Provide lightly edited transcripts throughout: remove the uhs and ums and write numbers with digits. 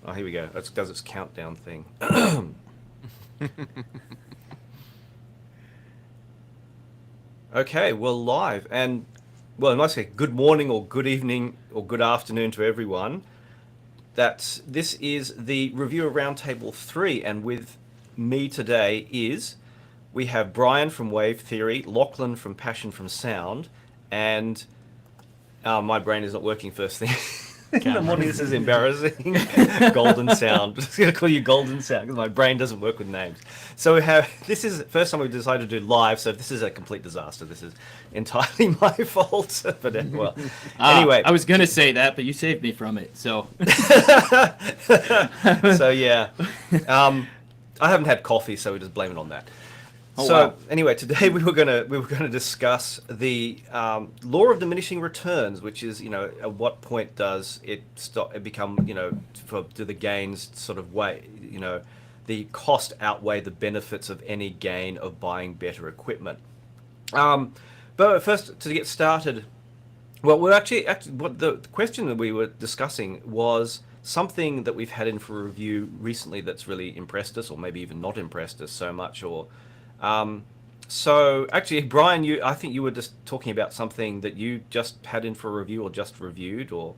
Oh, here we go. It does its countdown thing. Okay, we're live. And, well, I must say good morning or good evening or good afternoon to everyone. This is the review of Roundtable 3. And with me today we have Brian from WaveTheory, Lachlan from Passionforsound, and my brain is not working first thing in the morning. This is embarrassing. GoldenSound. I'm just going to call you GoldenSound because my brain doesn't work with names. So this is the first time we've decided to do live. So this is a complete disaster. This is entirely my fault. But well, anyway. I was gonna say that, but you saved me from it. So, So yeah, I haven't had coffee, so we just blame it on that. Oh, So wow. anyway, today we were gonna discuss the law of diminishing returns, which is, at what point does it stop? It become, do the gains sort of the cost outweigh the benefits of any gain of buying better equipment? But first, to get started, well, we're actually what the question that we were discussing was something that we've had in for review recently that's really impressed us, or maybe even not impressed us so much, or um, so actually, Brian, I think you were just talking about something that you just had in for review or just reviewed, or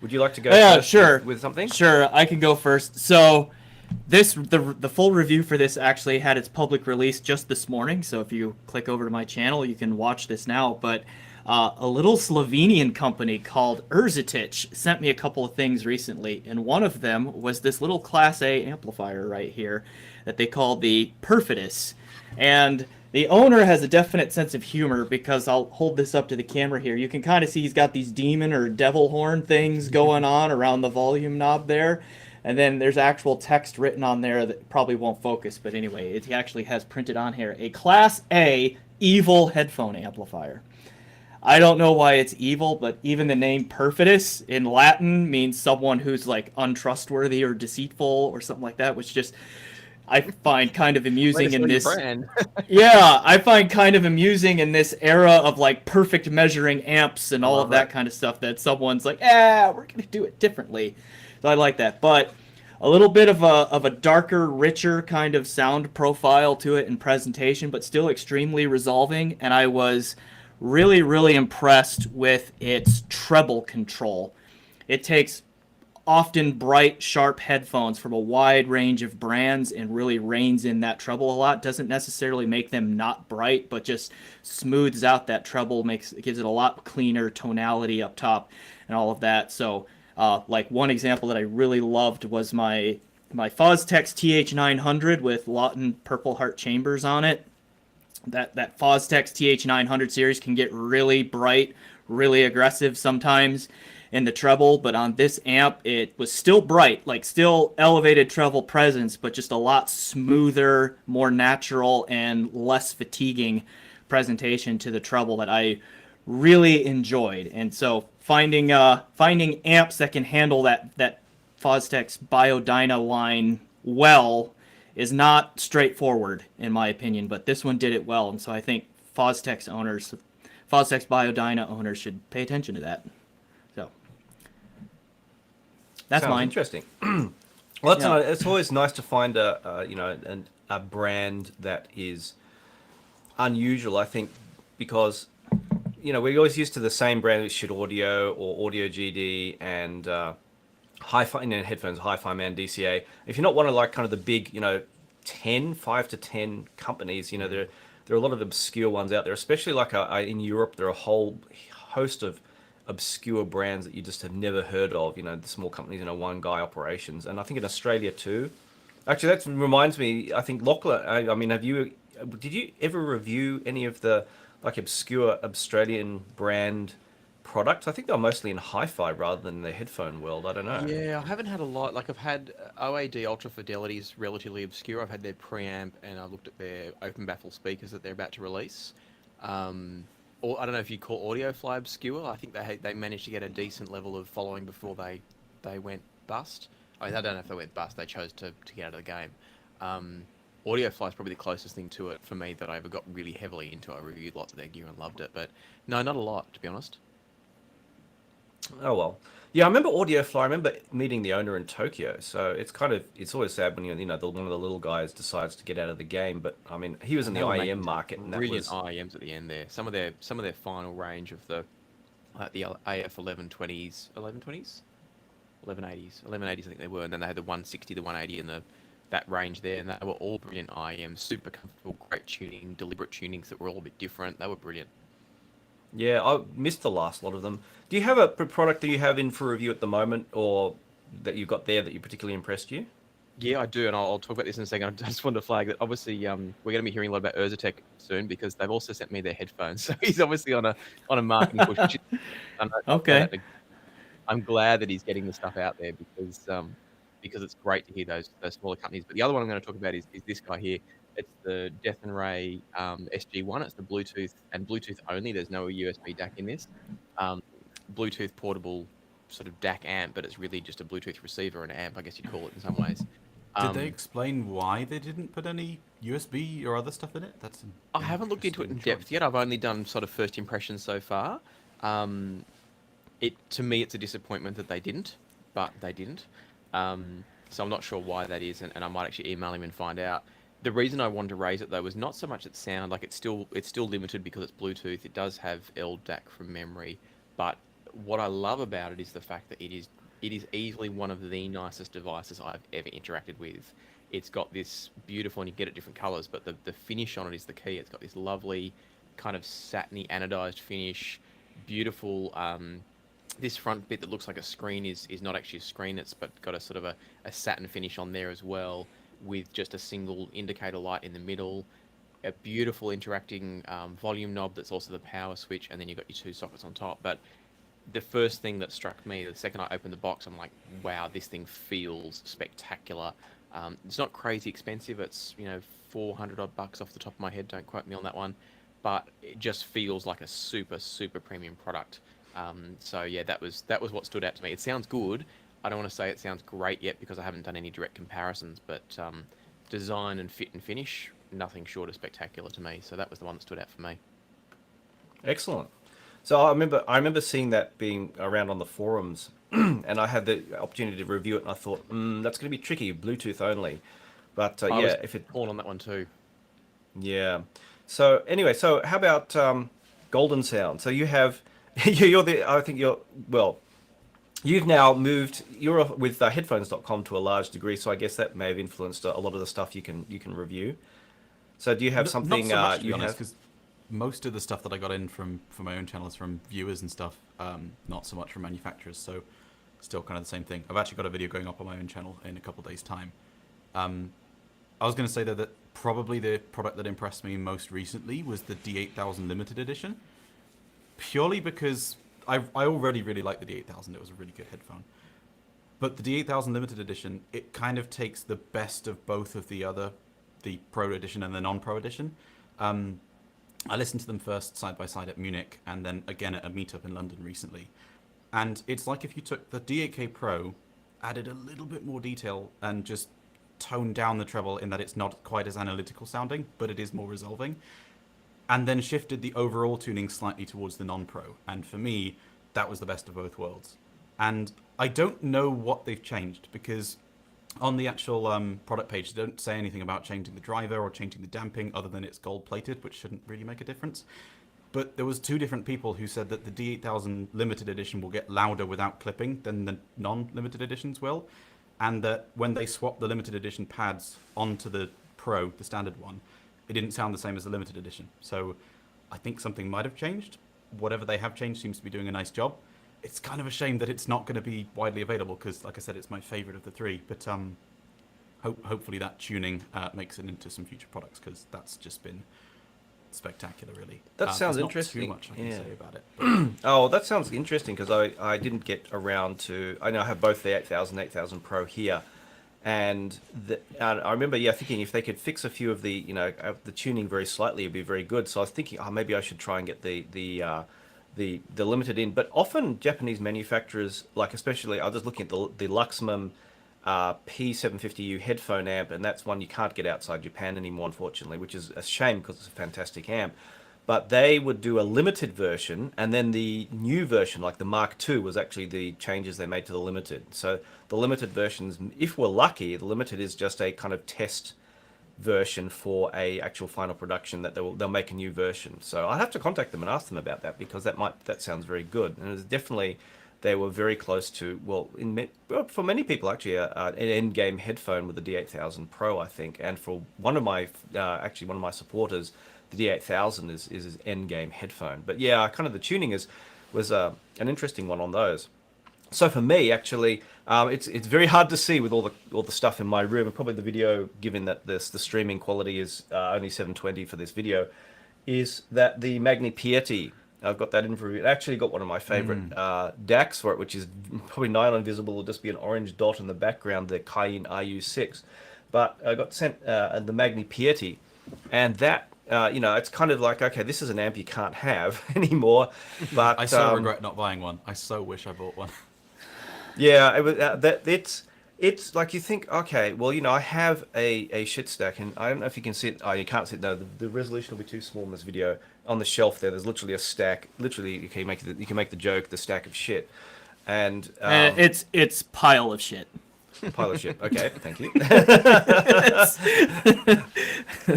would you like to go Yeah, first with, sure, with something? sure. I can go first. So, the full review for this actually had its public release just this morning. So if you click over to my channel, you can watch this now. But a little Slovenian company called Erzatich sent me a couple of things recently, and one of them was this little Class A amplifier right here that they call the Perfidus. And the owner has a definite sense of humor because I'll hold this up to the camera here. You can kind of see he's got these demon or devil horn things going on around the volume knob there. And then there's actual text written on there that probably won't focus, but anyway, it actually has printed on here a Class A evil headphone amplifier. I don't know why it's evil, but even the name Perfidus in Latin means someone who's like untrustworthy or deceitful or something like that, which just I find kind of Way to amusing in sell your this. brand. Yeah, I find kind of amusing in this era of like perfect measuring amps and I all of love that it. kind of stuff that someone's like, we're gonna do it differently. So I like that, but a little bit of a darker, richer kind of sound profile to it in presentation, but still extremely resolving. And I was really, really impressed with its treble control. It takes often bright, sharp headphones from a wide range of brands and really reins in that treble a lot. Doesn't necessarily make them not bright, but just smooths out that treble, gives it a lot cleaner tonality up top and all of that. So, like one example that I really loved was my Foztex TH900 with Lawton Purple Heart chambers on it. That Foztex TH900 series can get really bright, really aggressive sometimes in the treble, but on this amp it was still bright, like still elevated treble presence, but just a lot smoother, more natural, and less fatiguing presentation to the treble that I really enjoyed. And so finding amps that can handle that Foztex Biodyna line well is not straightforward in my opinion, but this one did it well, and so I think Foztex Biodyna owners should pay attention to that. So that's Sounds mine. interesting. Well, Yeah. it's always nice to find a brand that is unusual. I think because we're always used to the same brand with Shit Audio or Audio GD and Hi-Fi headphones, Hi-Fi Man, DCA. If you're not one of like kind of the big 5 to 10 companies, there are a lot of obscure ones out there, especially like in Europe. There are a whole host of obscure brands that you just have never heard of. The small companies, one guy operations, and I think in Australia too. Actually, that reminds me. I think Lachlan. I mean, did you ever review any of the like obscure Australian brand products? I think they're mostly in hi-fi rather than the headphone world. I don't know. Yeah, I haven't had a lot. Like I've had OAD Ultra Fidelity is relatively obscure. I've had their preamp and I looked at their open baffle speakers that they're about to release. Or I don't know if you call AudioFly obscure. I think they managed to get a decent level of following before they went bust. I mean, I don't know if they went bust. They chose to get out of the game. AudioFly is probably the closest thing to it for me that I ever got really heavily into. I reviewed lots of their gear and loved it, but no, not a lot to be honest. Oh well. Yeah, I remember AudioFly. I remember meeting the owner in Tokyo. So it's always sad when one of the little guys decides to get out of the game. But I mean, he was in And the they were IEM making some market, and that brilliant was IEMs at the end there. Some of their final range of the AF 1120s, 1120s, 1180s, 1180s I think they were, and then they had the 160, the 180, and the that range there, and they were all brilliant IEMs, super comfortable, great tuning, deliberate tunings that were all a bit different. They were brilliant. yeah. I missed the last lot of them. Do you have a product that you have in for review at the moment, or that you've got there that you particularly impressed you? Yeah, I do, and I'll talk about this in a second. I just wanted to flag that obviously we're going to be hearing a lot about Urzatech soon because they've also sent me their headphones. So he's obviously on a marketing push. Which is, I'll say Okay. that I'm glad that he's getting the stuff out there because it's great to hear those smaller companies. But the other one I'm going to talk about is this guy here. It's the Death and Ray SG1. It's the Bluetooth and Bluetooth only. There's no USB DAC in this. Um, Bluetooth portable sort of DAC amp, but it's really just a Bluetooth receiver and amp, I guess you'd call it in some ways. Did they Um, explain why they didn't put any USB or other stuff in it? That's an I haven't looked into it in interesting depth choice. yet. I've only done sort of first impressions so far. Um, it to me, it's a disappointment that they didn't, but they didn't. So I'm not sure why that is, and I might actually email him and find out. The reason I wanted to raise it though was not so much its sound, like it's still limited because it's Bluetooth. It does have LDAC from memory, but what I love about it is the fact that it is easily one of the nicest devices I've ever interacted with. It's got this beautiful, and you get it different colors, but the finish on it is the key. It's got this lovely kind of satiny anodized finish, beautiful. This front bit that looks like a screen is not actually a screen. It's but got a sort of a satin finish on there as well, with just a single indicator light in the middle. A beautiful interacting volume knob that's also the power switch, and then you've got your two sockets on top. But the first thing that struck me the second I opened the box, I'm like, wow, this thing feels spectacular. It's not crazy expensive. It's 400 odd bucks off the top of my head. Don't quote me on that one, but it just feels like a super super premium product. So yeah, that was what stood out to me. It sounds good. I don't want to say it sounds great yet because I haven't done any direct comparisons, but design and fit and finish, nothing short of spectacular to me. So that was the one that stood out for me. Excellent. So I remember seeing that being around on the forums, and I had the opportunity to review it, and I thought, that's going to be tricky, Bluetooth only. But I was yeah, if it, torn on that one too. yeah. So anyway, so how about GoldenSound? So you have, you're the, I think you're, well, you've now moved, you're with headphones.com to a large degree, so I guess that may have influenced a lot of the stuff you can review. So do you have Not something so much, to be you honest, have? because most of the stuff that I got in from my own channel is from viewers and stuff, not so much from manufacturers. So still kind of the same thing. I've actually got a video going up on my own channel in a couple of days' time. I was going to say though that probably the product that impressed me most recently was the D8000 limited edition, purely because I already really like the D8000. It was a really good headphone. But the D8000 limited edition, it kind of takes the best of both of the Pro edition and the non-Pro edition. I listened to them first side by side at Munich and then again at a meetup in London recently. And it's like if you took the D8K Pro, added a little bit more detail and just toned down the treble in that it's not quite as analytical sounding, but it is more resolving. And then shifted the overall tuning slightly towards the non-Pro. And for me, that was the best of both worlds. And I don't know what they've changed because on the actual product page, they don't say anything about changing the driver or changing the damping other than it's gold plated, which shouldn't really make a difference. But there was two different people who said that the D8000 limited edition will get louder without clipping than the non-limited editions will. And that when they swapped the limited edition pads onto the Pro, the standard one, it didn't sound the same as the limited edition. So I think something might have changed. Whatever they have changed seems to be doing a nice job. It's kind of a shame that it's not going to be widely available because, like I said, it's my favorite of the three. But hopefully that tuning makes it into some future products because that's just been spectacular, really. That sounds there's interesting. Not too much I can Yeah. say about it. But Oh, that sounds interesting because I didn't get around to. I know I have both the 8000, 8000 Pro here, and I remember thinking if they could fix a few of the tuning very slightly, it'd be very good. So I was thinking, oh, maybe I should try and get the limited in. But often Japanese manufacturers, like especially I was looking at the Luxman P750U headphone amp, and that's one you can't get outside Japan anymore, unfortunately, which is a shame because it's a fantastic amp. but they would do a limited version, and then the new version, like the Mark II, was actually the changes they made to the limited. So the limited versions, if we're lucky, the limited is just a kind of test version for a actual final production that they'll make a new version. So I'd have to contact them and ask them about that, because that sounds very good. And it's definitely, they were very close to, well, for many people actually, an end game headphone with the D8000 Pro, I think. And for one of my supporters, the D8000 is his end game headphone. But yeah, kind of the tuning was an interesting one on those. So for me, actually, it's very hard to see with all the stuff in my room, and probably the video, given that the streaming quality is only 720 for this video, is that the Magni Piety, I've got that in for review. I actually got one of my favorite DACs for it, which is probably nigh on invisible. It'll just be an orange dot in the background, the Cayenne RU6. But I got sent the Magni Piety, and that, it's kind of like, okay, this is an amp you can't have anymore. But I so regret not buying one. I so wish I bought one. Yeah, it was it's like you think, okay, well, I have a shit stack, and I don't know if you can see it. Oh, you can't see it. No, the resolution will be too small in this video. On the shelf there's literally a stack. Literally, you can make the joke, the stack of shit, and it's pile of shit. Pile of shit. Okay, thank you. Gotta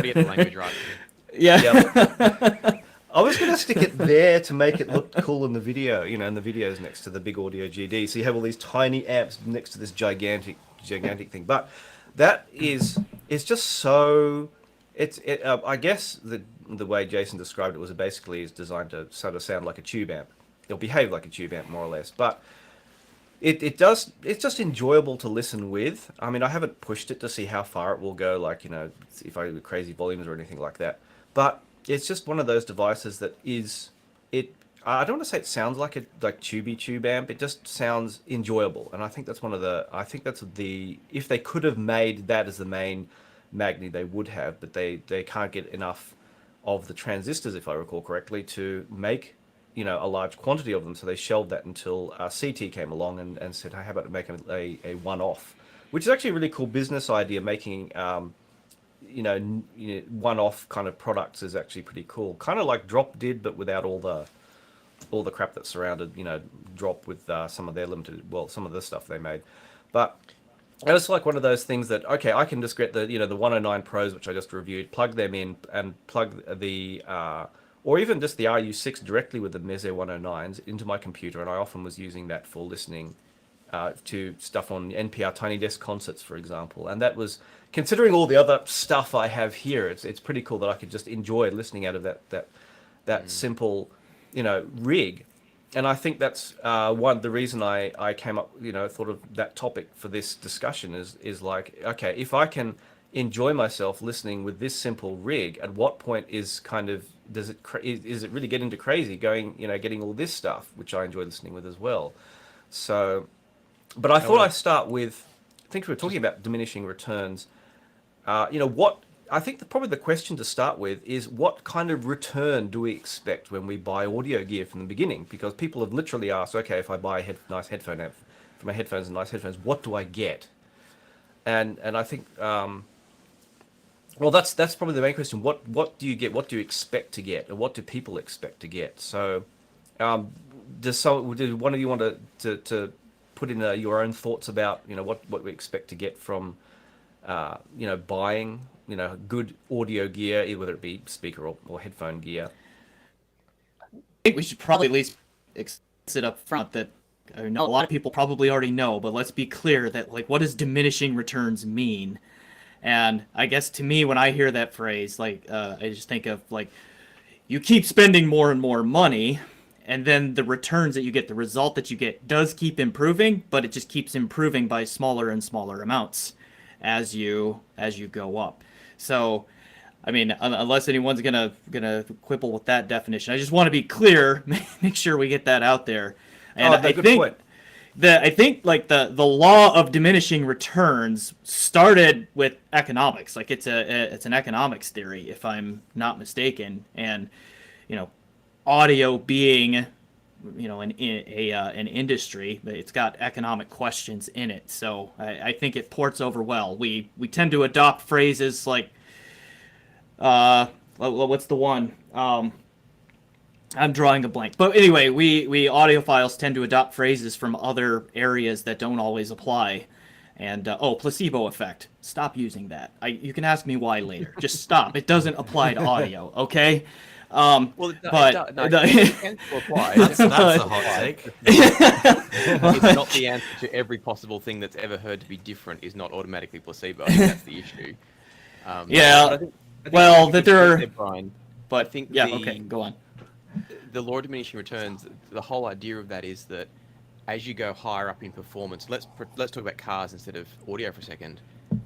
get the language right. Yeah. Yep. I was going to stick it there to make it look cool in the video, and the video's next to the big audio GD. So you have all these tiny amps next to this gigantic thing. But it's just so, I guess the way Jason described it was basically is designed to sort of sound like a tube amp. It'll behave like a tube amp more or less. But it's just enjoyable to listen with. I mean, I haven't pushed it to see how far it will go, like, if I do crazy volumes or anything like that. But it's just one of those devices that I don't want to say it sounds like a tube amp. It just sounds enjoyable, and I think that's if they could have made that as the main Magni, they would have, but they can't get enough of the transistors, if I recall correctly, to make a large quantity of them. So they shelved that until CT came along and said, hey, how about making a one-off, which is actually a really cool business idea. Making one-off kind of products is actually pretty cool. Kind of like Drop did, but without all the crap that surrounded, Drop with some of their some of the stuff they made. But it's like one of those things that, okay, I can just get the 109 Pros, which I just reviewed, plug them in and plug the, or even just the RU6 directly with the Meze 109s into my computer. And I often was using that for listening to stuff on NPR Tiny Desk concerts, for example. And that was, considering all the other stuff I have here, it's pretty cool that I could just enjoy listening out of that simple, rig. And I think that's the reason I came up, thought of that topic for this discussion is like, okay, if I can enjoy myself listening with this simple rig, at what point is it really get into crazy going, getting all this stuff, which I enjoy listening with as well. So, but I thought I'd start with, I think we were talking about diminishing returns. I think probably the question to start with is, what kind of return do we expect when we buy audio gear from the beginning? Because people have literally asked, okay, if I buy a nice headphone amp for my headphones and nice headphones, what do I get? And I think, that's probably the main question. What do you get? What do you expect to get? Or what do people expect to get? So, does one of you want to put in your own thoughts about what we expect to get from buying good audio gear, whether it be speaker or headphone gear? I think we should probably at least sit up front that I know a lot of people probably already know, but let's be clear that, like, what does diminishing returns mean? And I guess to me, when I hear that phrase, I just think of, like, you keep spending more and more money, and then the returns that you get, the result that you get, does keep improving, but it just keeps improving by smaller and smaller amounts as you go up. So, I mean, unless anyone's gonna quibble with that definition, I just want to be clear, make sure we get that out there. And I think the law of diminishing returns started with economics. Like, it's an economics theory, if I'm not mistaken. And audio being an industry, it's got economic questions in it. So I think it ports over well. We tend to adopt phrases like what's the one? I'm drawing a blank. But anyway, we audiophiles tend to adopt phrases from other areas that don't always apply. And, placebo effect. Stop using that. You can ask me why later. Just stop. It doesn't apply to audio, okay? Well, it can still apply. That's a hot take. It's not the answer to every possible thing that's ever heard to be different is not automatically placebo. I think that's the issue. Yeah. But I think well, you that can there are... there, Brian, But, I think yeah, okay, go on. the law of diminishing returns, the whole idea of that is that as you go higher up in performance, let's talk about cars instead of audio for a second.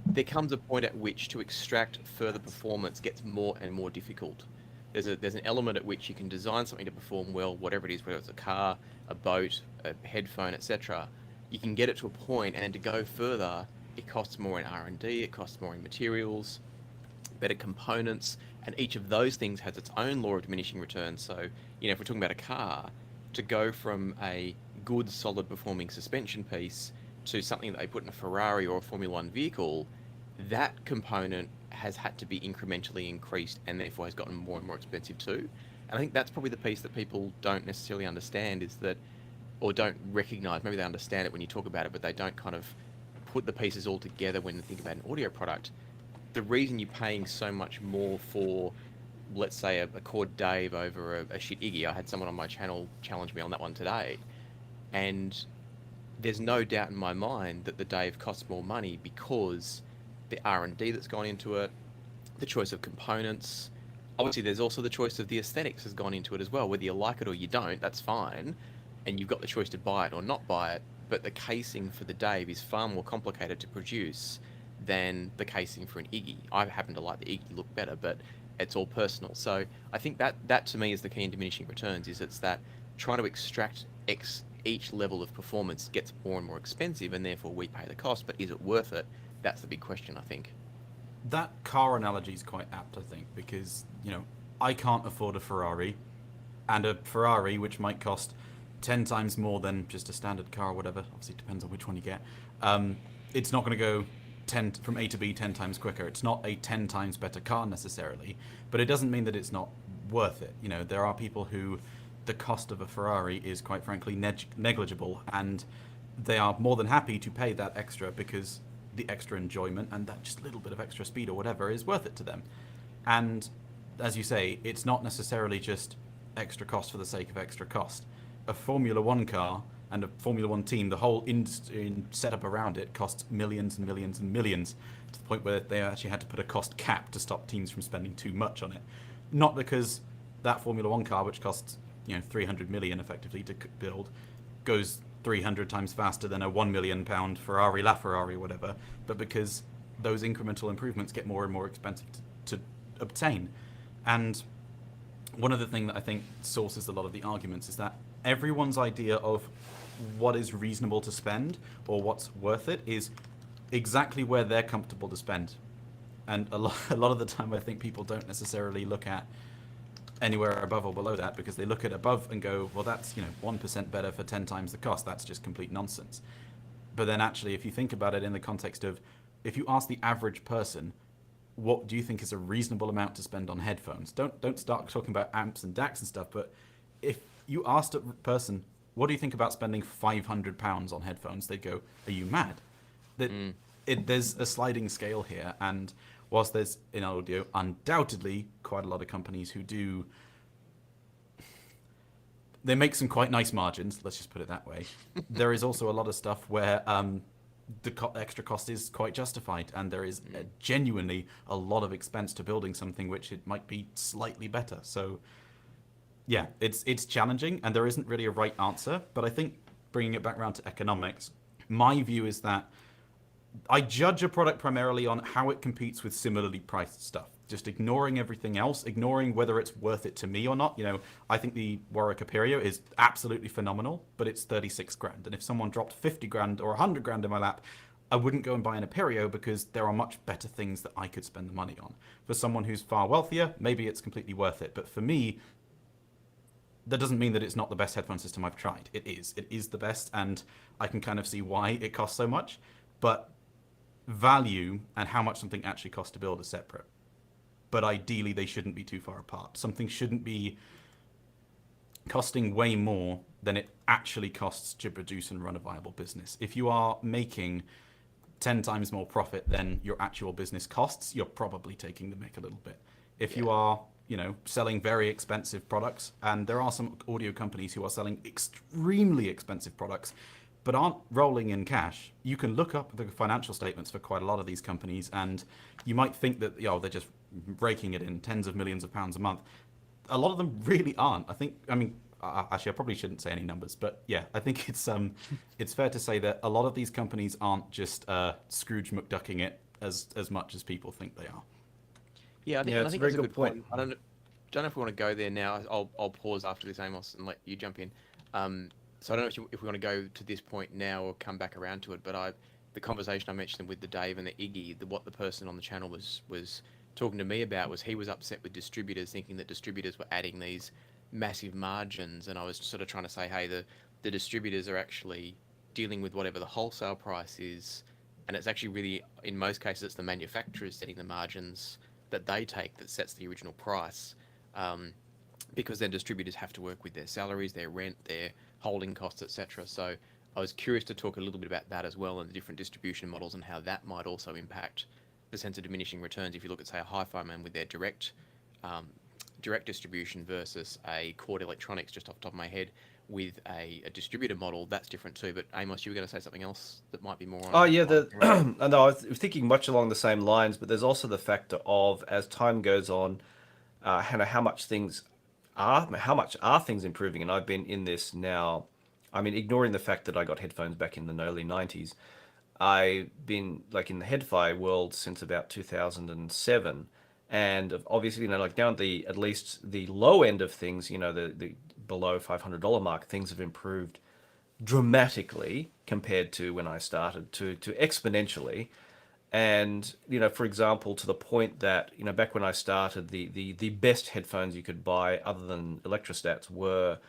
There comes a point at which to extract further performance gets more and more difficult. There's an element at which you can design something to perform well, whatever it is, whether it's a car, a boat, a headphone, etc. You can get it to a point, and to go further, it costs more in R&D, it costs more in materials, better components, and each of those things has its own law of diminishing returns. So, if we're talking about a car, to go from a good, solid performing suspension piece to something that they put in a Ferrari or a Formula One vehicle, that component has had to be incrementally increased and therefore has gotten more and more expensive too. And I think that's probably the piece that people don't necessarily understand is that, or don't recognize, maybe they understand it when you talk about it, but they don't kind of put the pieces all together when they think about an audio product. The reason you're paying so much more for, let's say, a Chord Dave over a shit Iggy, I had someone on my channel challenge me on that one today, and there's no doubt in my mind that the Dave costs more money because the R&D that's gone into it, the choice of components. Obviously, there's also the choice of the aesthetics has gone into it as well. Whether you like it or you don't, that's fine. And you've got the choice to buy it or not buy it. But the casing for the Dave is far more complicated to produce than the casing for an Iggy. I happen to like the Iggy look better, but it's all personal. So I think that to me is the key in diminishing returns, is it's that trying to extract each level of performance gets more and more expensive, and therefore we pay the cost. But is it worth it? That's the big question, I think. That car analogy is quite apt, I think, because, I can't afford a Ferrari, and a Ferrari, which might cost 10 times more than just a standard car or whatever, obviously it depends on which one you get, it's not going to go from A to B 10 times quicker. It's not a 10 times better car necessarily, but it doesn't mean that it's not worth it. There are people who the cost of a Ferrari is, quite frankly, negligible, and they are more than happy to pay that extra because the extra enjoyment and that just little bit of extra speed or whatever is worth it to them. And as you say, it's not necessarily just extra cost for the sake of extra cost. A Formula One car and a Formula One team, the whole setup around it costs millions and millions and millions, to the point where they actually had to put a cost cap to stop teams from spending too much on it. Not because that Formula One car, which costs 300 million effectively to build, goes 300 times faster than a £1 million Ferrari, LaFerrari, whatever, but because those incremental improvements get more and more expensive to obtain. And one of the things that I think sources a lot of the arguments is that everyone's idea of what is reasonable to spend or what's worth it is exactly where they're comfortable to spend. And a lot of the time I think people don't necessarily look at anywhere above or below that, because they look at above and go, well, that's 1% better for 10 times the cost. That's just complete nonsense. But then actually, if you think about it in the context of, if you ask the average person, what do you think is a reasonable amount to spend on headphones? Don't start talking about amps and DACs and stuff, but if you asked a person, what do you think about spending £500 on headphones? They'd go, are you mad? There's a sliding scale here, and whilst there's in audio undoubtedly quite a lot of companies who they make some quite nice margins, let's just put it that way. There is also a lot of stuff where the extra cost is quite justified, and there is genuinely a lot of expense to building something which it might be slightly better. So yeah, it's challenging, and there isn't really a right answer. But I think bringing it back around to economics, my view is that I judge a product primarily on how it competes with similarly priced stuff. Just ignoring everything else, ignoring whether it's worth it to me or not. I think the Warwick Aperio is absolutely phenomenal, but it's 36 grand. And if someone dropped 50 grand or 100 grand in my lap, I wouldn't go and buy an Aperio because there are much better things that I could spend the money on. For someone who's far wealthier, maybe it's completely worth it. But for me, that doesn't mean that it's not the best headphone system I've tried. It is. It is the best, and I can kind of see why it costs so much. But value and how much something actually costs to build are separate. But ideally, they shouldn't be too far apart. Something shouldn't be costing way more than it actually costs to produce and run a viable business. If you are making 10 times more profit than your actual business costs, you're probably taking the mick a little bit. If you are, selling very expensive products, and there are some audio companies who are selling extremely expensive products, but aren't rolling in cash, you can look up the financial statements for quite a lot of these companies, and you might think that, they're just raking it in tens of millions of pounds a month. A lot of them really aren't. Actually, I probably shouldn't say any numbers, but yeah, I think it's fair to say that a lot of these companies aren't just Scrooge McDucking it as much as people think they are. Yeah, I it's think a very that's a good good point. I don't know if we want to go there now. I'll pause after this, Amos, and let you jump in. So I don't know if we want to go to this point now or come back around to it. But the conversation I mentioned with the Dave and the Iggy, what the person on the channel was talking to me about was he was upset with distributors, thinking that distributors were adding these massive margins, and I was sort of trying to say, hey, the distributors are actually dealing with whatever the wholesale price is, and it's actually really, in most cases, it's the manufacturers setting the margins that they take that sets the original price, because then distributors have to work with their salaries, their rent, their holding costs, etc. So I was curious to talk a little bit about that as well, and the different distribution models and how that might also impact the sense of diminishing returns. If you look at, say, a Hi-Fi Man with their direct distribution versus a Chord Electronics, just off the top of my head, with a distributor model, that's different too. But Amos, you were going to say something else that might be more on... Oh yeah, I know, I was thinking much along the same lines, but there's also the factor of, as time goes on, how much are things improving? And I've been in this now, ignoring the fact that I got headphones back in the early 90s, I've been like in the head-fi world since about 2007, and obviously, down at at least the low end of things, the below $500 mark, things have improved dramatically compared to when I started, to exponentially. And for example, to the point that back when I started, the best headphones you could buy other than electrostats were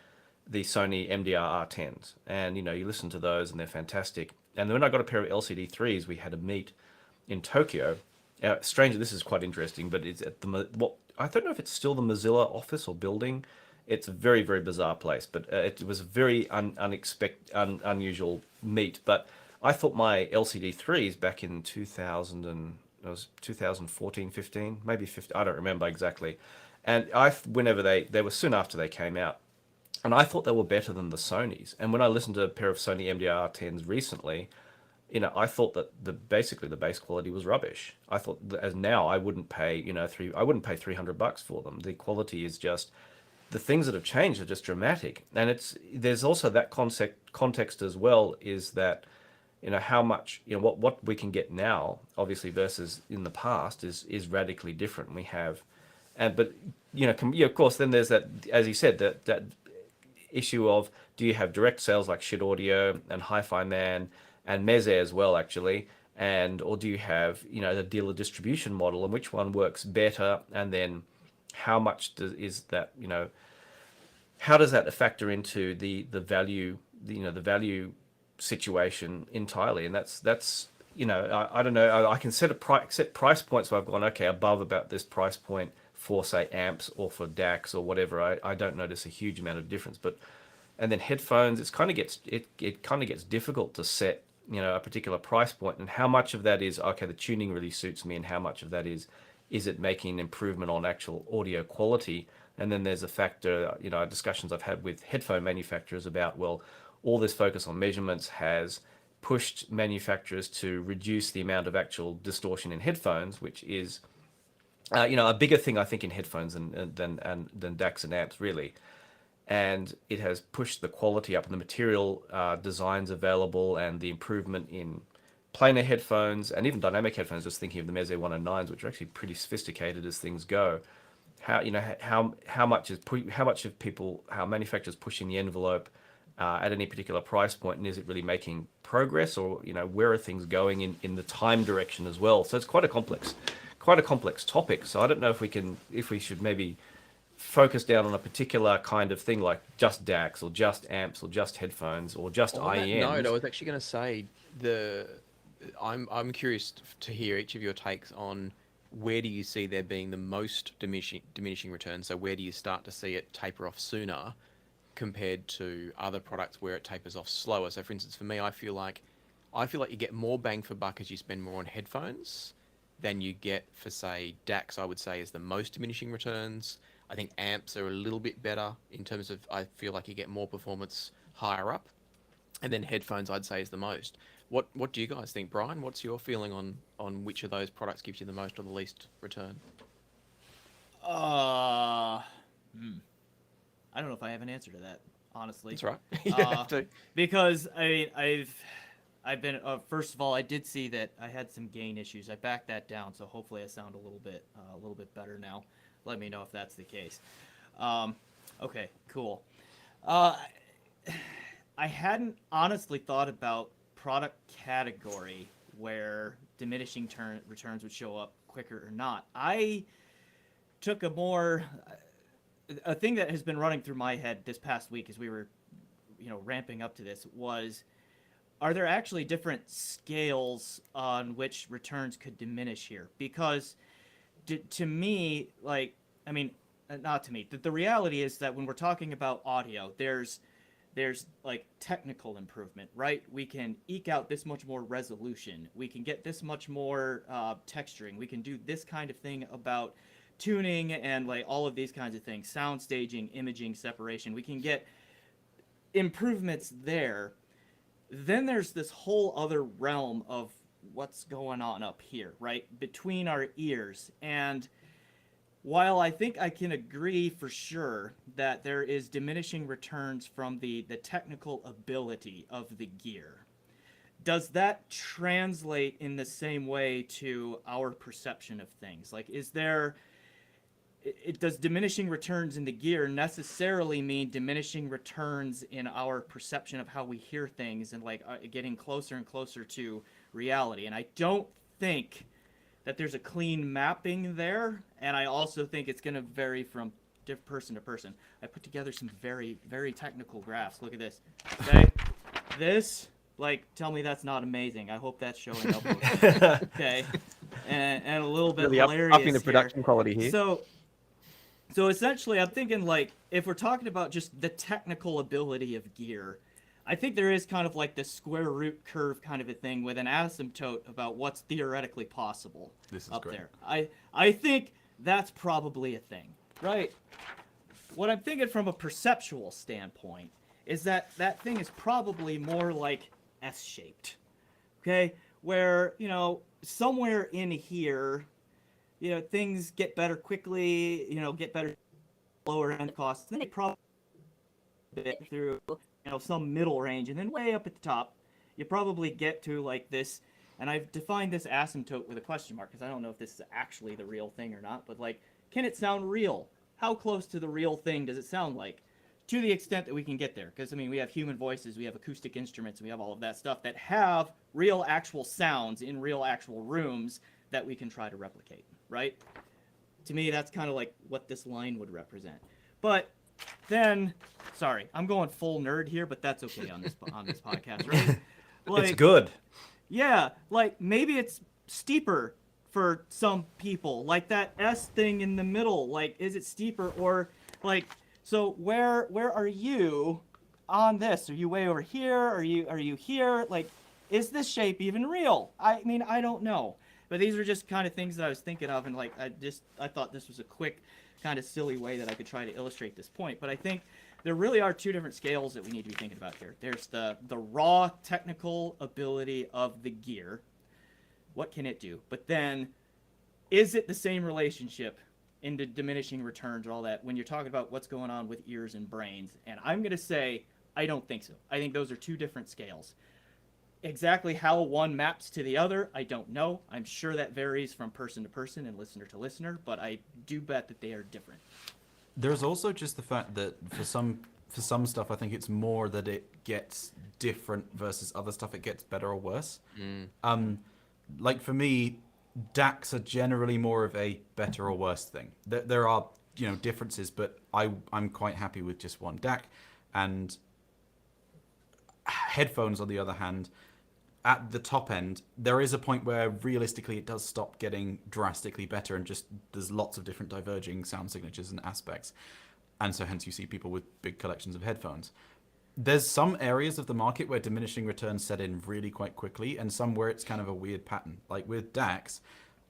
the Sony MDR R10s, and you listen to those and they're fantastic. And when I got a pair of LCD3s, we had a meet in Tokyo. Strangely, this is quite interesting, but it's at I don't know if it's still the Mozilla office or building. It's a very, very bizarre place, but it was a very unusual meet. But I thought my LCD3s back in 2000 and it was 2014, 15, maybe 15, I don't remember exactly. And whenever they were soon after they came out, and I thought they were better than the Sonys. And when I listened to a pair of Sony MDR10s recently, I thought that basically the bass quality was rubbish. I thought that, as now, I wouldn't pay I wouldn't pay $300 for them. The quality is just, the things that have changed are just dramatic. And there's also that context as well, is that how much what we can get now, obviously, versus in the past is radically different. We have, but of course, then there's that, as you said, that issue of, do you have direct sales like Shit Audio and Hi-Fi Man and Meze as well, actually, or do you have the dealer distribution model, and which one works better? And then how much is that, how does that factor into the value, the value situation entirely? And that's I don't know, I can set price points where I've gone, okay, above about this price point for, say, amps or for DACs or whatever, I don't notice a huge amount of difference. But and then headphones, it kind of gets difficult to set a particular price point, and how much of that is, okay, the tuning really suits me, and how much of that is it making an improvement on actual audio quality? And then there's a factor, discussions I've had with headphone manufacturers about, well, all this focus on measurements has pushed manufacturers to reduce the amount of actual distortion in headphones, which is a bigger thing, I think, in headphones than DACs and amps, really. And it has pushed the quality up, and the material designs available, and the improvement in planar headphones and even dynamic headphones. Just thinking of the Meze 109s, which are actually pretty sophisticated as things go. How manufacturers pushing the envelope at any particular price point, and is it really making progress, or where are things going in the time direction as well? So it's quite a complex topic. So I don't know if we should maybe focus down on a particular kind of thing, like just DACs or just amps or just headphones or just IEMs. No, I was actually going to say I'm curious to hear each of your takes on, where do you see there being the most diminishing returns? So where do you start to see it taper off sooner? compared to other products where it tapers off slower. So for instance, for me, I feel like you get more bang for buck as you spend more on headphones than you get for, say, DACs. I would say is the most diminishing returns. I think amps are a little bit better in terms of, I feel like you get more performance higher up, and then headphones I'd say is the most. What do you guys think, Brian? What's your feeling on which of those products gives you the most or the least return? I don't know if I have an answer to that, honestly. That's right. You don't have to. Because I've been first of all, I did see that I had some gain issues. I backed that down, so hopefully I sound a little bit better now. Let me know if that's the case. Okay, cool. I hadn't honestly thought about product category where diminishing returns would show up quicker or not. I took a thing that has been running through my head this past week as we were, ramping up to this was, are there actually different scales on which returns could diminish here? Because to me, not to me, the reality is that when we're talking about audio, there's like technical improvement, right? We can eke out this much more resolution. We can get this much more texturing. We can do this kind of thing about tuning and like all of these kinds of things, sound staging, imaging, separation. We can get improvements there. Then there's this whole other realm of what's going on up here, right? Between our ears. And while I think I can agree for sure that there is diminishing returns from the technical ability of the gear, does that translate in the same way to our perception of things? Like, does diminishing returns in the gear necessarily mean diminishing returns in our perception of how we hear things and getting closer and closer to reality? And I don't think that there's a clean mapping there, and I also think it's going to vary from person to person. I put together some very, very technical graphs. Look at this. Okay, this, tell me that's not amazing. I hope that's showing up. Okay, and a little bit Really hilarious upping the production here. quality here. So essentially, I'm thinking if we're talking about just the technical ability of gear, I think there is kind of like this square root curve kind of a thing with an asymptote about what's theoretically possible up great. there. I think that's probably a thing, right? What I'm thinking from a perceptual standpoint is that thing is probably more like S-shaped, okay? Where, somewhere in here, things get better quickly, get better lower end costs. Then they probably bit through some middle range, and then way up at the top, you probably get to this, and I've defined this asymptote with a question mark because I don't know if this is actually the real thing or not, but can it sound real? How close to the real thing does it sound like? To the extent that we can get there, because we have human voices, we have acoustic instruments, we have all of that stuff that have real actual sounds in real actual rooms that we can try to replicate, right? To me, that's kind of what this line would represent. But then, sorry, I'm going full nerd here, but that's okay on this podcast, right? It's good. Yeah, maybe it's steeper for some people, that S thing in the middle. Is it steeper or so? Where are you on this? Are you way over here? Are you here? Is this shape even real? I don't know. But these are just kind of things that I was thinking of, and I thought this was a quick, kind of silly way that I could try to illustrate this point. But I think there really are two different scales that we need to be thinking about here. There's the raw technical ability of the gear. What can it do? But then, is it the same relationship into diminishing returns or all that when you're talking about what's going on with ears and brains? And I'm going to say, I don't think so. I think those are two different scales. Exactly how one maps to the other, I don't know. I'm sure that varies from person to person and listener to listener, but I do bet that they are different. There's also just the fact that for some stuff, I think it's more that it gets different versus other stuff. It gets better or worse. For me, DACs are generally more of a better or worse thing. There are differences, but I'm quite happy with just one DAC. And headphones, on the other hand, at the top end, there is a point where realistically it does stop getting drastically better, and just there's lots of different diverging sound signatures and aspects. and so hence you see people with big collections of headphones. There's some areas of the market where diminishing returns set in really quite quickly, and some where it's kind of a weird pattern. Like with DAX,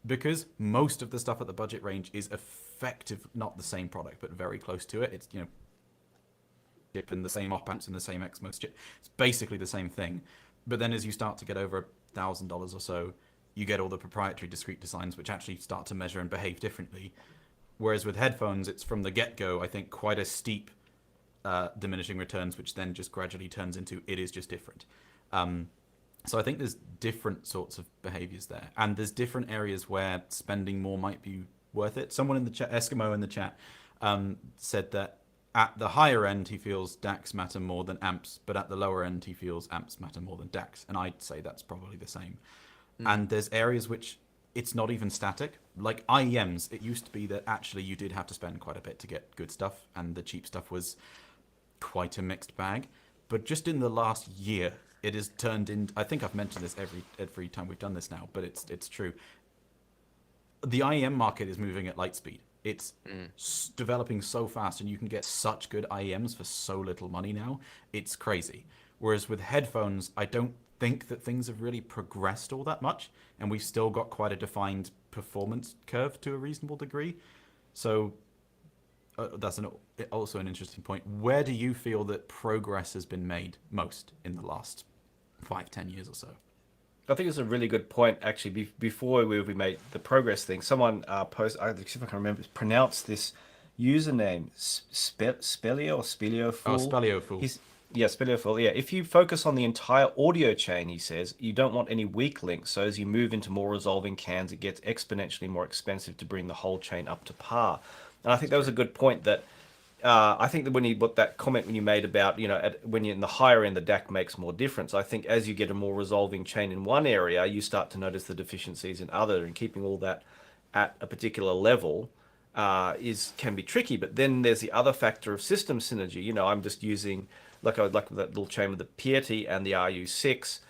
because most of the stuff at the budget range is effective, not the same product, but very close to it. It's, chip and the same op amps and the same XMOS chip. It's basically the same thing. But then as you start to get over $1,000 or so, you get all the proprietary discrete designs which actually start to measure and behave differently. Whereas with headphones, it's from the get-go, I think, quite a steep diminishing returns, which then just gradually turns into it is just different. So I think there's different sorts of behaviors there. And there's different areas where spending more might be worth it. Someone in the chat, Eskimo in the chat, said that at the higher end, he feels DACs matter more than amps, but at the lower end, he feels amps matter more than DACs. And I'd say that's probably the same. And there's areas which it's not even static. Like IEMs, it used to be that actually you did have to spend quite a bit to get good stuff, and the cheap stuff was quite a mixed bag. But just in the last year, it has turned in. I think I've mentioned this every time we've done this now, but it's true. The IEM market is moving at light speed. It's developing so fast, and you can get such good IEMs for so little money now. It's crazy. Whereas with headphones, I don't think that things have really progressed all that much, and we've still got quite a defined performance curve to a reasonable degree. So that's also an interesting point. Where do you feel that progress has been made most in the last 5-10 years or so? I think it's a really good point, actually. Before we made the progress thing, someone posted, I see if I can remember, pronounce this username, Spelio or Spelio Fool. Oh, Spelio Fool. Spelio Fool. Yeah, if you focus on the entire audio chain, he says, you don't want any weak links. So as you move into more resolving cans, it gets exponentially more expensive to bring the whole chain up to par. And I think that was a good point that I think that when you made about, when you're in the higher end, the DAC makes more difference. I think as you get a more resolving chain in one area, you start to notice the deficiencies in other, and keeping all that at a particular level can be tricky. But then there's the other factor of system synergy. I'm just using like that little chain with the Piety and the RU6.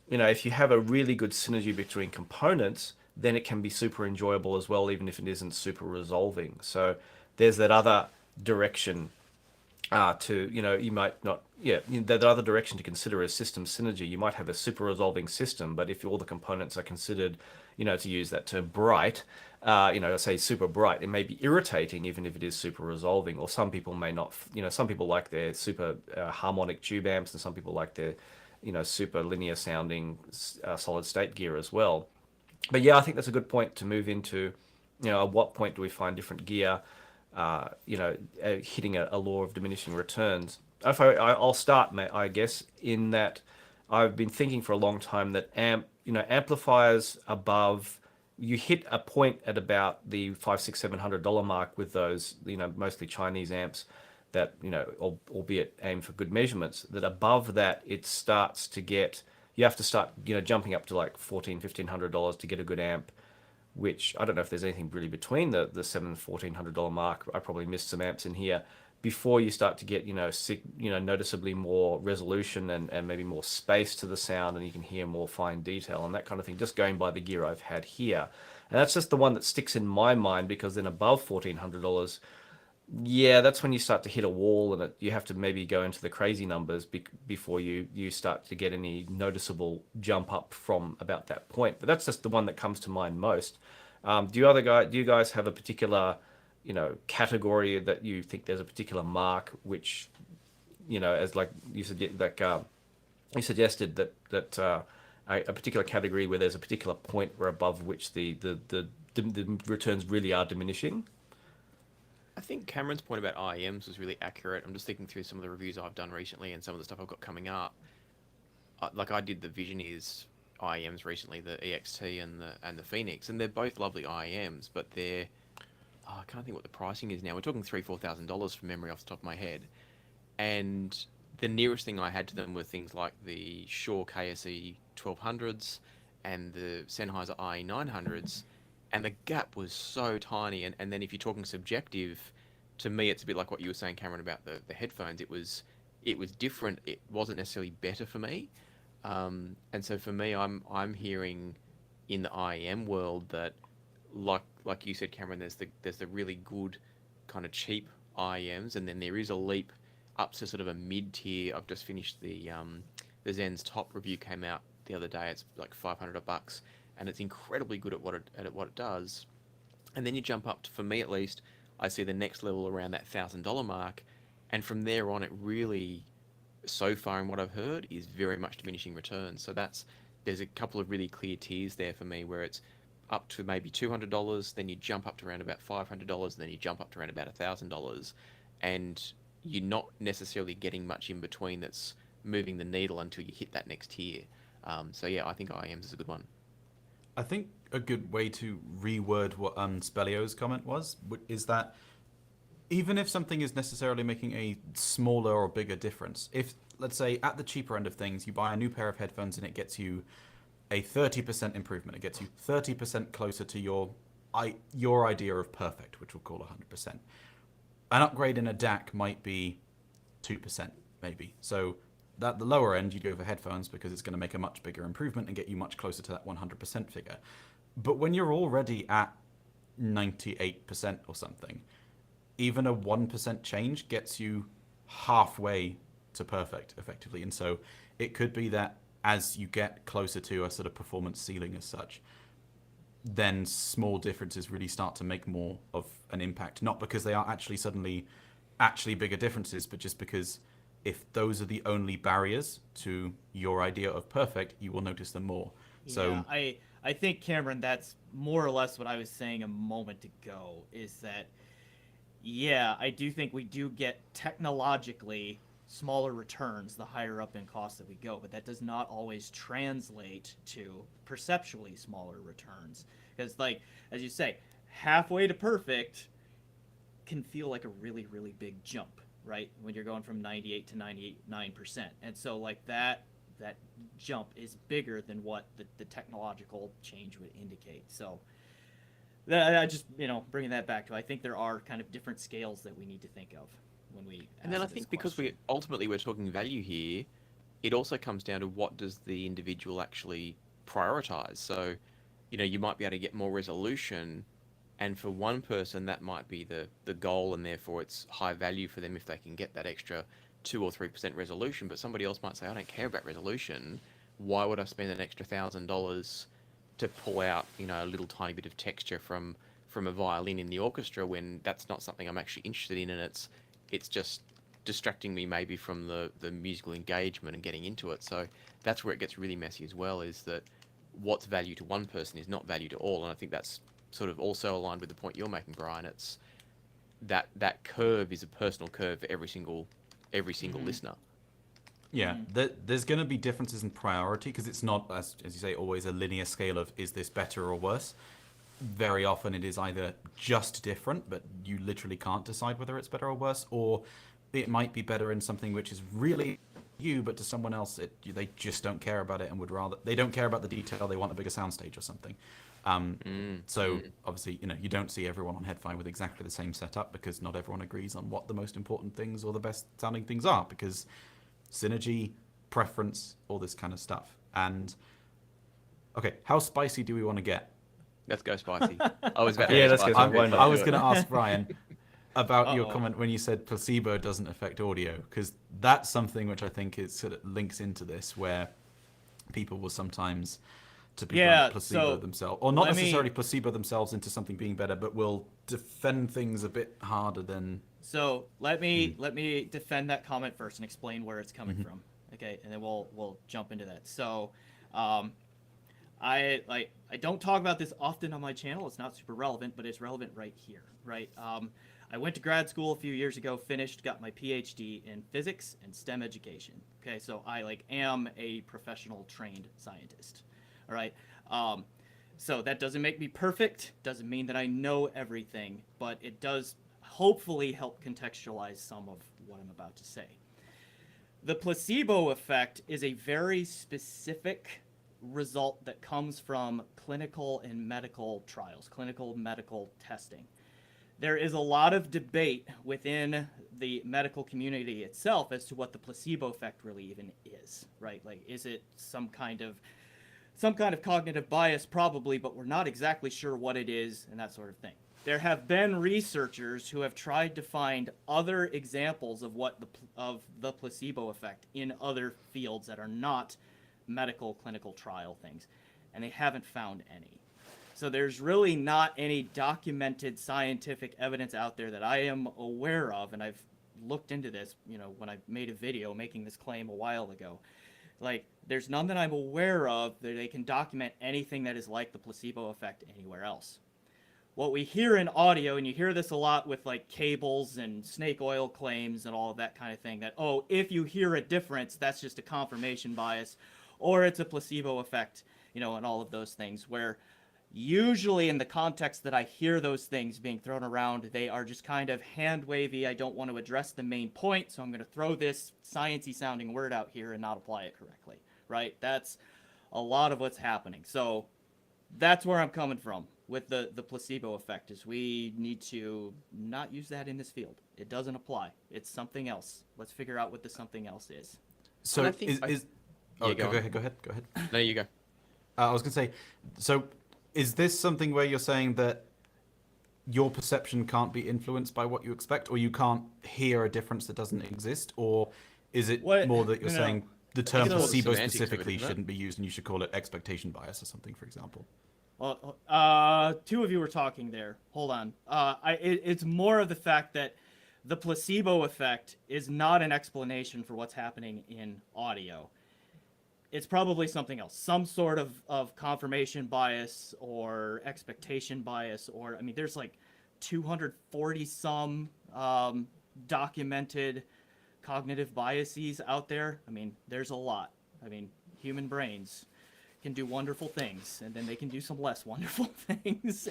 If you have a really good synergy between components, then it can be super enjoyable as well, even if it isn't super resolving. So there's that other direction you might not, the other direction to consider is system synergy. You might have a super resolving system, but if all the components are considered, to use that term, bright, say super bright, it may be irritating even if it is super resolving. Or some people may not, some people like their super harmonic tube amps, and some people like their, super linear sounding solid state gear as well. But yeah, I think that's a good point to move into, at what point do we find different gear hitting a law of diminishing returns. I'll start, I guess, in that I've been thinking for a long time that amplifiers above, you hit a point at about the $500-$700 mark with those, mostly Chinese amps that, albeit aimed for good measurements, that above that it starts to get, you have to start, jumping up to like $1,400-$1,500 to get a good amp, which I don't know if there's anything really between the $1,400 mark. I probably missed some amps in here before you start to get, noticeably more resolution and maybe more space to the sound, and you can hear more fine detail and that kind of thing, just going by the gear I've had here. And that's just the one that sticks in my mind, because then above $1,400, yeah, that's when you start to hit a wall, and you have to maybe go into the crazy numbers before you start to get any noticeable jump up from about that point. But that's just the one that comes to mind most. Do you guys have a particular, category that you think there's a particular mark which, as like you suggested that a particular category where there's a particular point where above which the returns really are diminishing? I think Cameron's point about IEMs was really accurate. I'm just thinking through some of the reviews I've done recently and some of the stuff I've got coming up. Like I did the Visioneers IEMs recently, the EXT and the Phoenix, and they're both lovely IEMs, but they're I can't think what the pricing is now. We're talking $3,000-$4,000 from memory off the top of my head, and the nearest thing I had to them were things like the Shure KSE 1200s and the Sennheiser IE900s. And the gap was so tiny. And then if you're talking subjective, to me, it's a bit like what you were saying, Cameron, about the headphones. It was different. It wasn't necessarily better for me. And so for me, I'm hearing in the IEM world that, like you said, Cameron, there's the really good kind of cheap IEMs, and then there is a leap up to sort of a mid-tier. I've just finished the Zen's top review came out the other day. It's like $500, and it's incredibly good at what it does. And then you jump up to, for me at least, I see the next level around that $1,000 mark, and from there on, it really, so far in what I've heard, is very much diminishing returns. So there's a couple of really clear tiers there for me where it's up to maybe $200, then you jump up to around about $500, then you jump up to around about $1,000, and you're not necessarily getting much in between that's moving the needle until you hit that next tier. So yeah, I think IEMs is a good one. I think a good way to reword what Spellio's comment was is that even if something is necessarily making a smaller or bigger difference, if, let's say, at the cheaper end of things, you buy a new pair of headphones and it gets you a 30% improvement, it gets you 30% closer to your idea of perfect, which we'll call 100%. An upgrade in a DAC might be 2%, maybe. So at the lower end, you'd go for headphones because it's going to make a much bigger improvement and get you much closer to that 100% figure. But when you're already at 98% or something, even a 1% change gets you halfway to perfect, effectively. And so it could be that as you get closer to a sort of performance ceiling as such, then small differences really start to make more of an impact. Not because they are actually suddenly bigger differences, but just because if those are the only barriers to your idea of perfect, you will notice them more. So yeah, I think, Cameron, that's more or less what I was saying a moment ago, is that, yeah, I do think we do get technologically smaller returns the higher up in cost that we go, but that does not always translate to perceptually smaller returns. Because, like, as you say, halfway to perfect can feel like a really, really big jump, right? When you're going from 98 to 99%. And so, like, that jump is bigger than what the technological change would indicate. So I just, bringing that back to, I think there are kind of different scales that we need to think of when we And then I answer think this because question. we're talking value here, it also comes down to what does the individual actually prioritize. So, you might be able to get more resolution, and for one person that might be the goal, and therefore it's high value for them if they can get that extra 2 or 3% resolution. But somebody else might say, I don't care about resolution. Why would I spend an extra $1,000 to pull out, a little tiny bit of texture from a violin in the orchestra when that's not something I'm actually interested in, and it's just distracting me maybe from the musical engagement and getting into it. So that's where it gets really messy as well, is that what's value to one person is not value to all. And I think that's sort of also aligned with the point you're making, Brian. It's that curve is a personal curve for every single listener. yeah, there's going to be differences in priority because it's not, as you say, always a linear scale of is this better or worse. Very often it is either just different, but you literally can't decide whether it's better or worse, or it might be better in something which is really you, but to someone else, they just don't care about it and they don't care about the detail, they want a bigger soundstage or something. So obviously, you don't see everyone on Headphone with exactly the same setup because not everyone agrees on what the most important things or the best sounding things are, because synergy, preference, all this kind of stuff. And okay, how spicy do we want to get? Let's go spicy. I was about to Yeah, go let's go spicy. spicy. Why not? I was going to ask Brian about your Uh-oh. comment when you said placebo doesn't affect audio, because that's something which I think is sort of links into this, where people will sometimes, to be Yeah, blunt, placebo so themselves, or not let me- necessarily placebo themselves into something being better, but will defend things a bit harder than. So let me defend that comment first and explain where it's coming from. Okay, and then we'll jump into that. So, I don't talk about this often on my channel. It's not super relevant, but it's relevant right here, right? I went to grad school a few years ago, finished, got my PhD in physics and STEM education. Okay, so I am a professional trained scientist. All right. So that doesn't make me perfect. Doesn't mean that I know everything, but it does hopefully help contextualize some of what I'm about to say. The placebo effect is a very specific result that comes from clinical and medical trials, clinical medical testing. There is a lot of debate within the medical community itself as to what the placebo effect really even is, right? Like, is it some kind of cognitive bias? Probably, but we're not exactly sure what it is and that sort of thing. there have been researchers who have tried to find other examples of the placebo effect in other fields that are not medical clinical trial things, and they haven't found any. So there's really not any documented scientific evidence out there that I am aware of, and I've looked into this, when I made a video making this claim a while ago. Like, there's none that I'm aware of that they can document anything that is like the placebo effect anywhere else. What we hear in audio, and you hear this a lot with like cables and snake oil claims and all of that kind of thing, that, oh, if you hear a difference, that's just a confirmation bias, or it's a placebo effect, and all of those things, where usually in the context that I hear those things being thrown around, they are just kind of hand wavy. I don't want to address the main point, so I'm going to throw this sciencey sounding word out here and not apply it correctly, right? That's a lot of what's happening. So that's where I'm coming from with the placebo effect, is we need to not use that in this field. It doesn't apply. It's something else. Let's figure out what the something else is. So And I think go ahead. No, you go. I was going to say, so is this something where you're saying that your perception can't be influenced by what you expect, or you can't hear a difference that doesn't exist? Or is it more that you're saying the term it's all the placebo semantics of it, specifically isn't it? shouldn't be used and you should call it expectation bias or something, for example? Well, two of you were talking there. Hold on. It's more of the fact that the placebo effect is not an explanation for what's happening in audio. It's probably something else, some sort of confirmation bias or expectation bias, or, there's like 240 some documented cognitive biases out there. There's a lot. Human brains can do wonderful things, and then they can do some less wonderful things,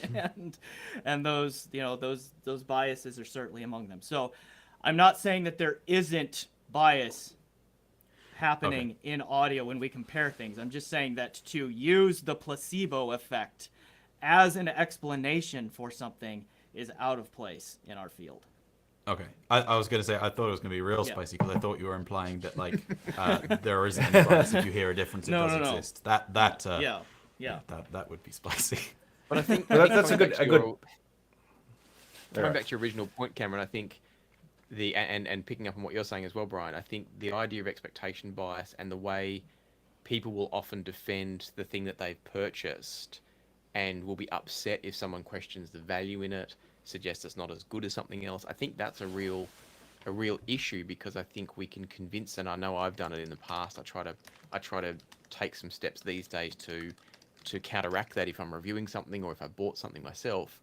and those those biases are certainly among them. So I'm not saying that there isn't bias happening in audio when we compare things. I'm just saying that to use the placebo effect as an explanation for something is out of place in our field. Okay, I was going to say, I thought it was going to be real spicy, because I thought you were implying that there isn't any bias. If you hear a difference, it does exist. That would be spicy. But I think that's a good Coming back to your original point, Cameron, I think and picking up on what you're saying as well, Brian, I think the idea of expectation bias and the way people will often defend the thing that they've purchased and will be upset if someone questions the value in it, suggests it's not as good as something else. I think that's a real issue, because I think we can convince, and I know I've done it in the past. I try to take some steps these days to counteract that if I'm reviewing something or if I bought something myself.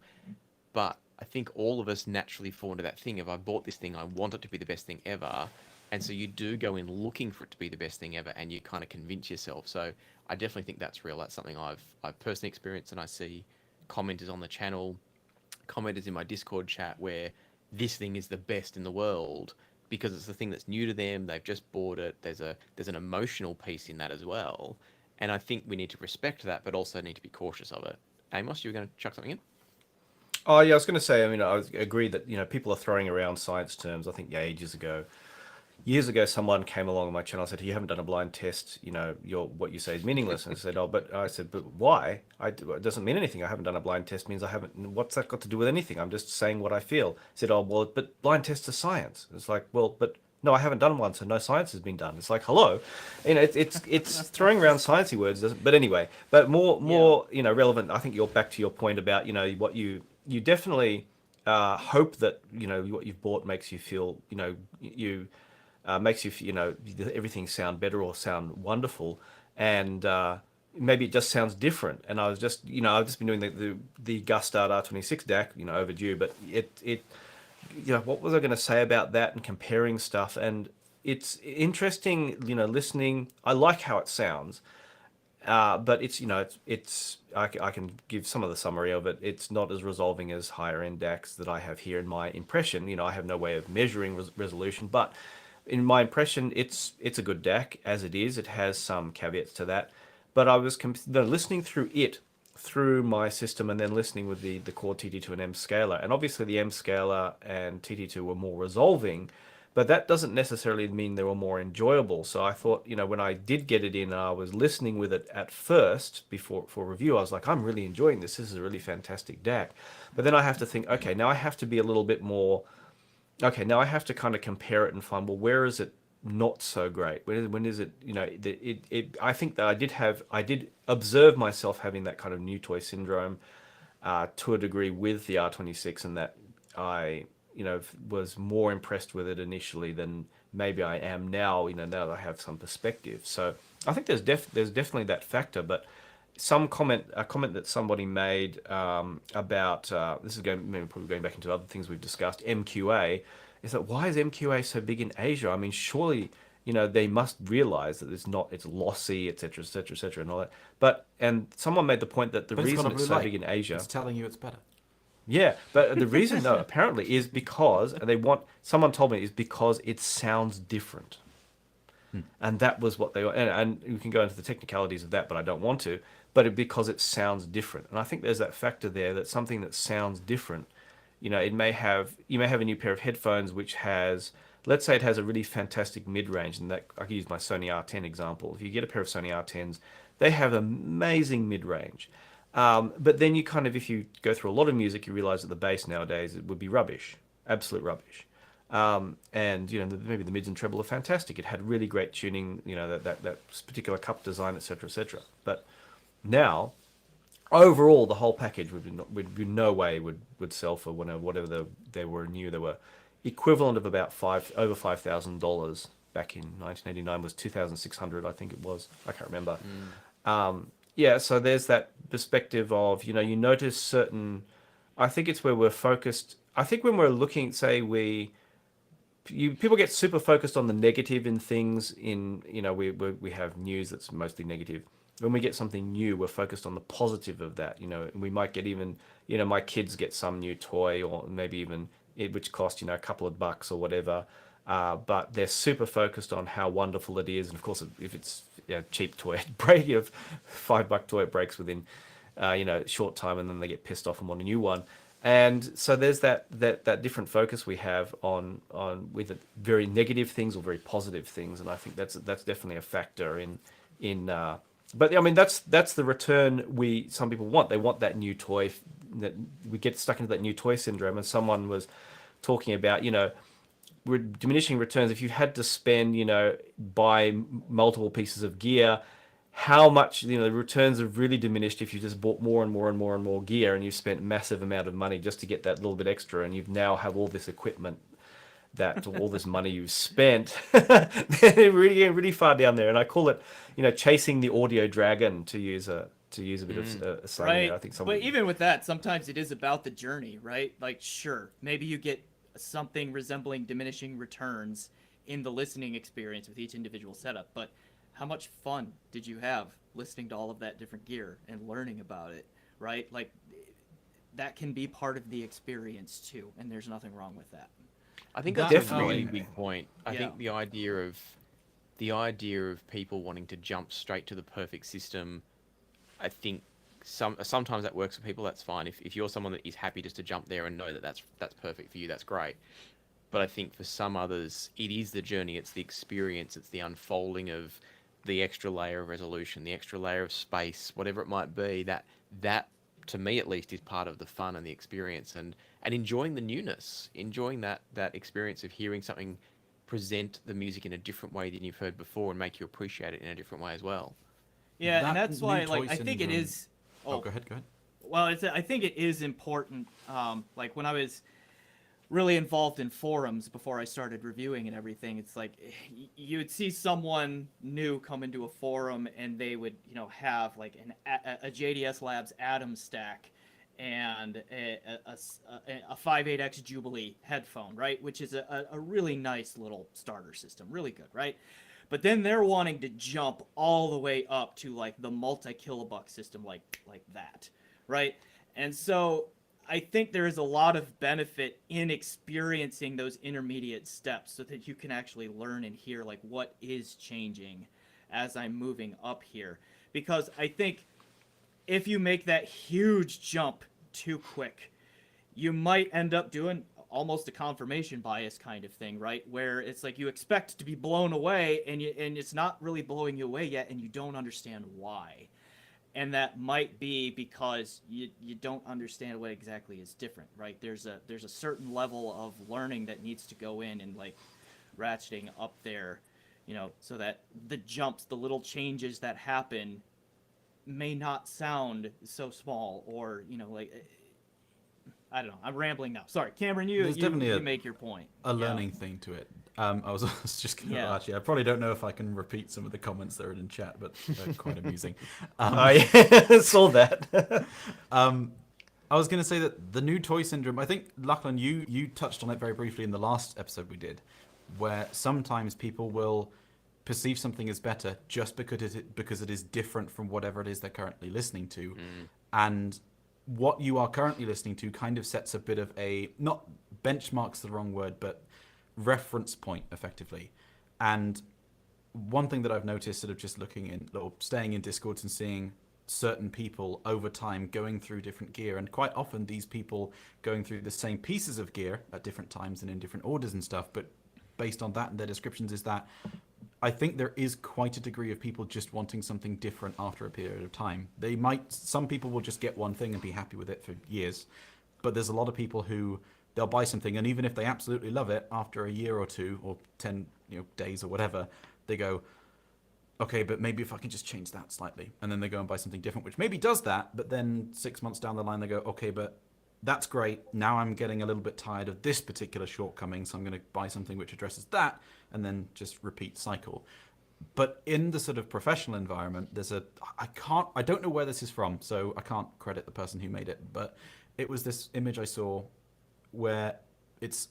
But I think all of us naturally fall into that thing. If I bought this thing, I want it to be the best thing ever. And so you do go in looking for it to be the best thing ever, and you kind of convince yourself. So I definitely think that's real. That's something I've personally experienced, and I see commenters on the channel, commenters in my Discord chat, where this thing is the best in the world because it's the thing that's new to them. They've just bought it. There's an emotional piece in that as well. And I think we need to respect that, but also need to be cautious of it. Amos, you were going to chuck something in? Oh yeah, I was going to say. I agree that people are throwing around science terms. I think years ago, someone came along on my channel and said, "You haven't done a blind test. What you say is meaningless." And I said, "But why? It doesn't mean anything. I haven't done a blind test means I haven't. What's that got to do with anything? I'm just saying what I feel." I said, "Oh well, but blind tests are science." It's like, well, but no, I haven't done one, so no science has been done. It's like, hello, it's throwing around sciencey words. But anyway, but more relevant. I think you're back to your point about what you definitely hope that what you've bought makes you feel makes you everything sound better or sound wonderful, and maybe it just sounds different. And I've just been doing the Gustard R26 DAC, overdue, but it what was I going to say about that and comparing stuff? And it's interesting, listening. I like how it sounds, but I can give some of the summary of it. It's not as resolving as higher end DACs that I have here in my impression. I have no way of measuring resolution, but in my impression, it's a good DAC as it is. It has some caveats to that, but I was listening through my system, and then listening with the Core TT2 and M scaler, and obviously the M scaler and TT2 were more resolving, but that doesn't necessarily mean they were more enjoyable. So I thought, when I did get it in, I was listening with it at first before for review. I was like, I'm really enjoying this. This is a really fantastic DAC. But then I have to think, okay, now I have to be a little bit more. Okay, now I have to kind of compare it and find, well, where is it not so great? When is it? I think that I did observe myself having that kind of new toy syndrome to a degree with the R26, and that I was more impressed with it initially than maybe I am now. Now that I have some perspective. So I think there's definitely that factor. But a comment that somebody made about this is probably going back into other things we've discussed. MQA is that, why is MQA so big in Asia? I mean, surely they must realize that it's lossy, etc., etc., etc., and all that. And someone made the point that the But it's got reason a it's blue so light. big in Asia, It's telling you it's better. yeah, but the reason though apparently is because someone told me is because it sounds different. And that was what they were, and we can go into the technicalities of that, but I don't want to. Because it sounds different, and I think there's that factor there, that something that sounds different, you may have a new pair of headphones which has, let's say it has a really fantastic mid-range, and that I could use my Sony R10 example. If you get a pair of Sony R10s, they have amazing mid-range, but then if you go through a lot of music, you realize that the bass nowadays it would be rubbish, absolute rubbish. And maybe the mids and treble are fantastic. It had really great tuning, that particular cup design, etc., etc. But now, overall, the whole package would be no way would sell for whatever they were new. They were equivalent of about over $5,000 back in 1989. Was 2,600, I think it was. I can't remember. Yeah, so there's that perspective of you notice certain. I think it's where we're focused. I think when we're looking, say people get super focused on the negative in things. We have news that's mostly negative. When we get something new, we're focused on the positive of that. And we might get even, my kids get some new toy, or maybe even which cost a couple of bucks or whatever. But they're super focused on how wonderful it is. And of course, if it's cheap toy, $5 toy, it breaks within short time, and then they get pissed off and want a new one. And so there's that different focus we have on with very negative things or very positive things, and I think that's definitely a factor in. But I mean that's the return some people want. They want that new toy. That we get stuck into that new toy syndrome. And someone was talking about diminishing returns. If you had to spend buy multiple pieces of gear, how much the returns have really diminished if you just bought more and more and more and more gear, and you've spent massive amount of money just to get that little bit extra, and you've now have all this equipment, that all this money you've spent, really far down there. And I call it chasing the audio dragon, to use a bit of a slang right. there. I think But even with that, sometimes it is about the journey, right? Like, sure, maybe you get something resembling diminishing returns in the listening experience with each individual setup, but how much fun did you have listening to all of that different gear and learning about it, right? Like, that can be part of the experience too, and there's nothing wrong with that. I think that's a really big point. I think the idea of people wanting to jump straight to the perfect system, I think sometimes that works for people. That's fine. If you're someone that is happy just to jump there and know that that's perfect for you, that's great. But I think for some others, it is the journey, it's the experience, it's the unfolding of the extra layer of resolution, the extra layer of space, whatever it might be, that to me at least is part of the fun and the experience, and enjoying the newness, enjoying that experience of hearing something present the music in a different way than you've heard before and make you appreciate it in a different way as well. Yeah, and that's why, like, I think it is. Oh, go ahead. Well, I think it is important. Like, when I was really involved in forums before I started reviewing and everything, it's like you would see someone new come into a forum and they would have like a JDS Labs Atom stack and a 5.8x Jubilee headphone, right, which is a really nice little starter system, really good, right? But then they're wanting to jump all the way up to like the multi-kilobuck system like that, right? And so I think there is a lot of benefit in experiencing those intermediate steps so that you can actually learn and hear like what is changing as I'm moving up here. Because I think if you make that huge jump too quick, you might end up doing, almost a confirmation bias kind of thing, right? Where it's like you expect to be blown away, and it's not really blowing you away yet, and you don't understand why. And that might be because you don't understand what exactly is different, right? There's a certain level of learning that needs to go in and like ratcheting up there, so that the jumps, the little changes that happen may not sound so small, or I don't know. I'm rambling now. Sorry, Cameron. There's definitely You make your point. a learning thing to it. I was just going to actually, I probably don't know if I can repeat some of the comments that are in chat, but they're quite amusing. I saw that. I was going to say that the new toy syndrome, I think, Lachlan, you touched on it very briefly in the last episode we did, where sometimes people will perceive something as better just because it is different from whatever it is they're currently listening to. And what you are currently listening to kind of sets a bit of a, not benchmark's the wrong word, but reference point effectively. And one thing that I've noticed sort of just looking in or staying in Discords and seeing certain people over time going through different gear, and quite often these people going through the same pieces of gear at different times and in different orders and stuff, but based on that and their descriptions, is that I think there is quite a degree of people just wanting something different after a period of time. Some people will just get one thing and be happy with it for years, but there's a lot of people who they'll buy something, and even if they absolutely love it, after a year or two or 10 days or whatever, they go, okay, but maybe if I can just change that slightly, and then they go and buy something different, which maybe does that, but then 6 months down the line they go, okay, but that's great. Now I'm getting a little bit tired of this particular shortcoming, so I'm going to buy something which addresses that, and then just repeat cycle. But in the sort of professional environment, I don't know where this is from, so I can't credit the person who made it, but it was this image I saw where it's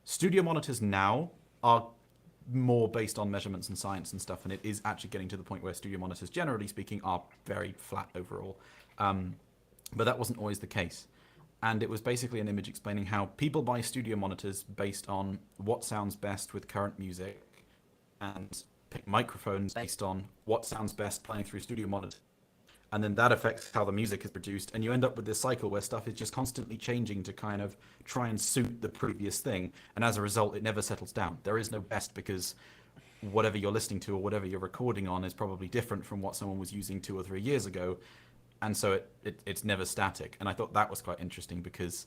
studio monitors now are more based on measurements and science and stuff, and it is actually getting to the point where studio monitors, generally speaking, are very flat overall. But that wasn't always the case. And it was basically an image explaining how people buy studio monitors based on what sounds best with current music, and pick microphones based on what sounds best playing through studio monitors. And then that affects how the music is produced, and you end up with this cycle where stuff is just constantly changing to kind of try and suit the previous thing, and as a result it never settles down. There is no best, because whatever you're listening to or whatever you're recording on is probably different from what someone was using 2 or 3 years ago, and so it's never static. And I thought that was quite interesting, because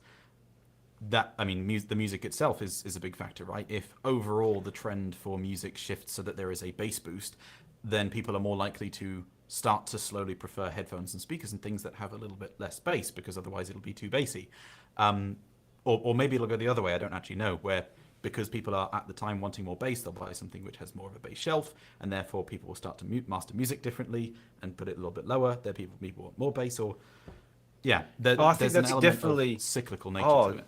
the music itself is a big factor, right? If overall the trend for music shifts so that there is a bass boost, then people are more likely to start to slowly prefer headphones and speakers and things that have a little bit less bass, because otherwise it'll be too bassy. Or maybe it'll go the other way, I don't actually know, where because people are at the time wanting more bass, they'll buy something which has more of a bass shelf, and therefore people will start to master music differently and put it a little bit lower. There people want more bass, or I think that's definitely cyclical nature to it.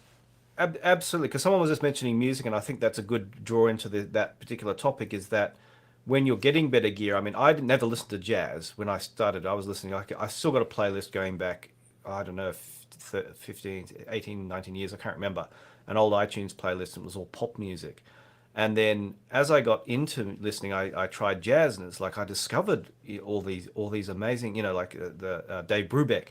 Absolutely, because someone was just mentioning music, and I think that's a good draw into that particular topic, is that when you're getting better gear, I mean, I never listened to jazz when I started. I was listening, I still got a playlist going back, I don't know, 15, 18, 19 years, I can't remember, an old iTunes playlist, and it was all pop music. And then as I got into listening, I tried jazz, and it's like I discovered all these amazing, like the Dave Brubeck.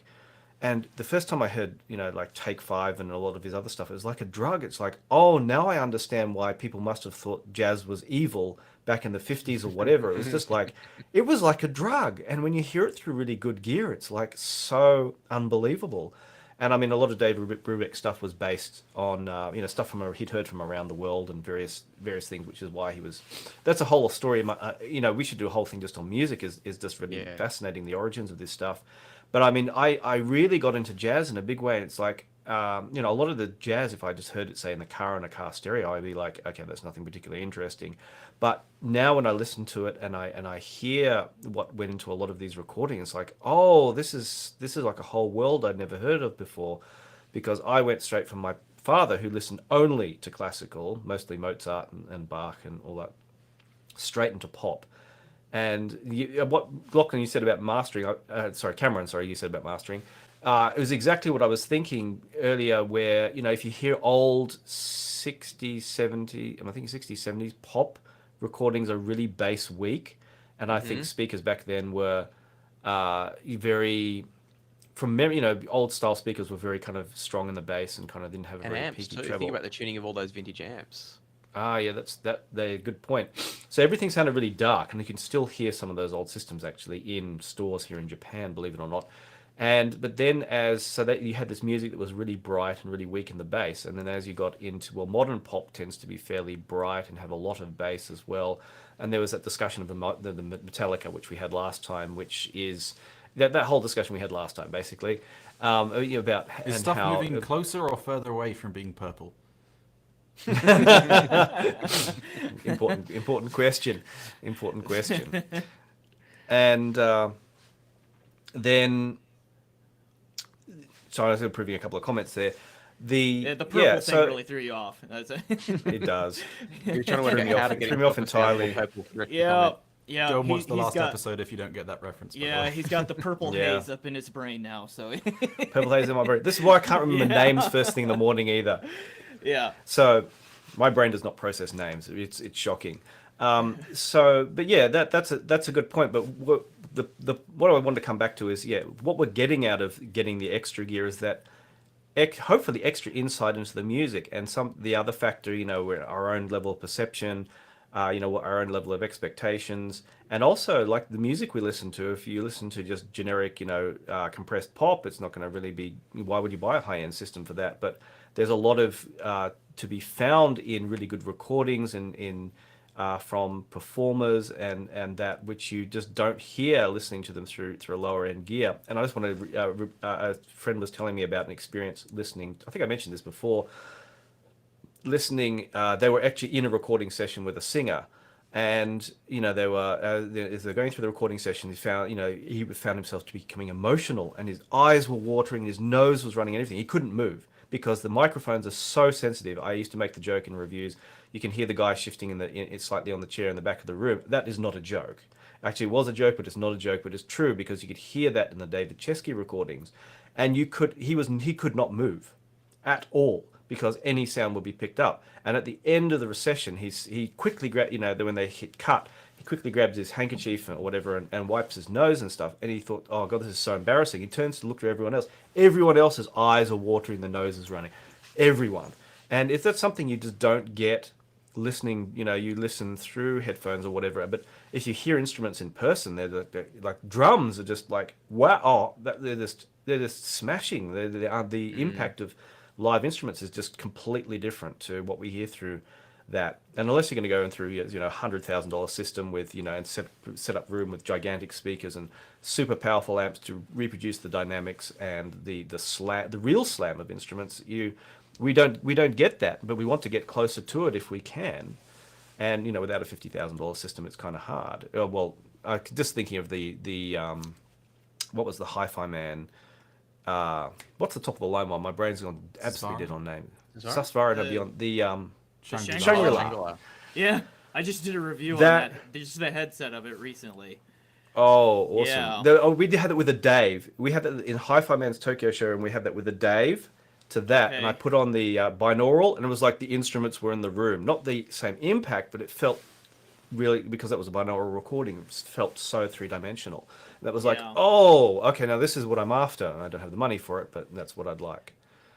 And the first time I heard, like Take 5 and a lot of his other stuff, it was like a drug. It's like, oh, now I understand why people must have thought jazz was evil back in the 50s or whatever. It was just like, it was like a drug. And when you hear it through really good gear, it's like so unbelievable. And I mean, a lot of Dave Brubeck stuff was based on, stuff he'd heard from around the world and various things, which is why he was. That's a whole story. We should do a whole thing just on music. Is just really fascinating, the origins of this stuff. But I mean, I really got into jazz in a big way. It's like, a lot of the jazz, if I just heard it, say, in the car, in a car stereo, I'd be like, okay, that's nothing particularly interesting. But now when I listen to it and I hear what went into a lot of these recordings, it's like, oh, this is like a whole world I'd never heard of before, because I went straight from my father, who listened only to classical, mostly Mozart and Bach and all that, straight into pop. And what Lachlan, you said about mastering, Cameron, you said about mastering, it was exactly what I was thinking earlier, where, if you hear old 60s, 70s, and I think 60s, 70s pop recordings are really bass weak. And I think speakers back then were very from memory, you know, old style speakers were very kind of strong in the bass and kind of didn't have a And very amps peaky too. treble. Think about the tuning of all those vintage amps. Ah, yeah, they're a good point. So everything sounded really dark, and you can still hear some of those old systems actually in stores here in Japan, believe it or not. But then so that you had this music that was really bright and really weak in the bass, and then as you got into, well, modern pop tends to be fairly bright and have a lot of bass as well. And there was that discussion of the Metallica, which we had last time, which is that whole discussion we had last time, basically, about Is and stuff how moving closer or further away from being purple? important question. And then, so I was improving a couple of comments there. The purple thing really threw you off. It does. You're trying to work out how to get threw me off entirely. Yeah. Go and watch the last episode if you don't get that reference. Yeah, he's got the purple haze up in his brain now. So purple haze in my brain. This is why I can't remember names first thing in the morning either. Yeah. So my brain does not process names. It's shocking. But yeah, that's a good point. But what I wanted to come back to is, what we're getting out of getting the extra gear is that hopefully extra insight into the music, and the other factor, our own level of perception, our own level of expectations, and also like the music we listen to. If you listen to just generic, compressed pop, it's not going to really be. Why would you buy a high-end system for that? But there's a lot of to be found in really good recordings and from performers and that which you just don't hear listening to them through a lower end gear. And I just wanted a friend was telling me about an experience listening. I think I mentioned this before. Listening, they were actually in a recording session with a singer, and they were as they're going through the recording session, he found himself to be becoming emotional, and his eyes were watering, his nose was running, and everything. He couldn't move because the microphones are so sensitive. I used to make the joke in reviews. You can hear the guy shifting slightly on the chair in the back of the room. That is not a joke. Actually, it was a joke, but it's not a joke, but it's true, because you could hear that in the David Chesky recordings, and he could not move at all, because any sound would be picked up. And at the end of the session, he quickly grabbed, when they hit cut, he quickly grabs his handkerchief or whatever and wipes his nose and stuff. And he thought, oh God, this is so embarrassing. He turns to look at everyone else. Everyone else's eyes are watering, the nose is running. Everyone. And if that's something you just don't get listening, you listen through headphones or whatever, but if you hear instruments in person, they're like drums are just like, wow, they're just smashing. The impact of live instruments is just completely different to what we hear through that. And unless you're going to go in through $100,000 system with and set up room with gigantic speakers and super powerful amps to reproduce the dynamics and the real slam of instruments, we don't get that, but we want to get closer to it if we can. And without a $50,000 system, it's kind of hard. Just thinking of the what was the Hi-Fi Man? What's the top of the line one? My brain's gone absolutely dead on name. Susvara beyond the Shangri-La. Yeah, I just did a review on that. Just the headset of it recently. Oh, awesome! Yeah. We had it with a Dave. We had that in Hi-Fi Man's Tokyo show, and we had that with a Dave to that. Okay. And I put on the binaural, and it was like the instruments were in the room. Not the same impact, but it felt really, because that was a binaural recording, it felt so three-dimensional. That was like, oh, okay, now this is what I'm after. I don't have the money for it, but that's what I'd like.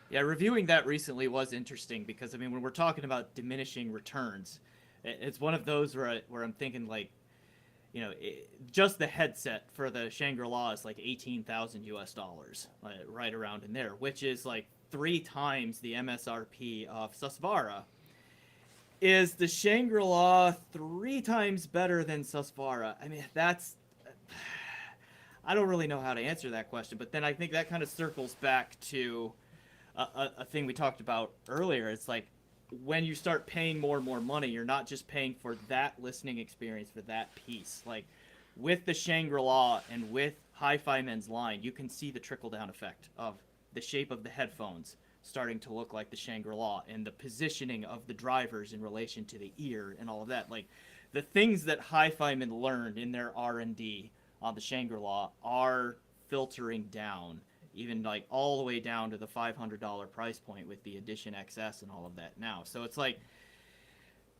Yeah, reviewing that recently was interesting because, when we're talking about diminishing returns, it's one of those where I'm thinking, like, just the headset for the Shangri-La is like $18,000 right around in there, which is like 3 times the MSRP of Susvara. Is the Shangri-La 3 times better than Susvara? I don't really know how to answer that question, but then I think that kind of circles back to a thing we talked about earlier. It's like, when you start paying more and more money, you're not just paying for that listening experience, for that piece. Like, with the Shangri-La and with Hi-Fi Men's line, you can see the trickle-down effect of the shape of the headphones starting to look like the Shangri-La, and the positioning of the drivers in relation to the ear and all of that. Like, the things that Hi-Fi Men learned in their R&D on the Shangri-La are filtering down, even like all the way down to the $500 price point with the Edition XS and all of that now. So it's like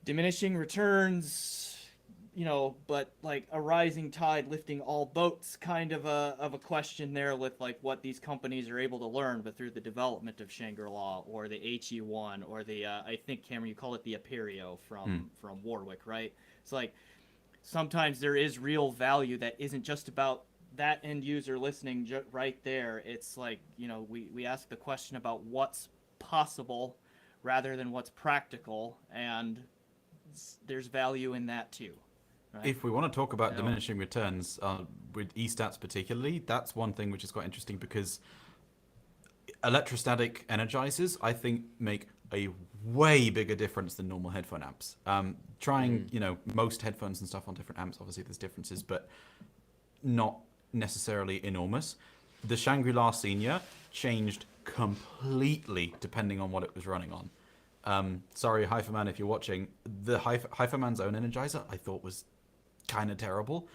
diminishing returns, but like a rising tide lifting all boats kind of a question there with like what these companies are able to learn, but through the development of Shangri-La or the HE1 or the I think, Cameron, you call it the Apereo from Warwick, right? It's like sometimes there is real value that isn't just about that end user listening right there. It's like, we ask the question about what's possible rather than what's practical, and there's value in that too. Right? If we want to talk about diminishing returns with eStats particularly, that's one thing which is quite interesting because electrostatic energizers, I think, make a way bigger difference than normal headphone amps. Trying, most headphones and stuff on different amps, obviously there's differences, but not necessarily enormous. The Shangri-La Senior changed completely depending on what it was running on. Sorry, Hypherman, if you're watching. The Hypherman's own energizer I thought was kind of terrible.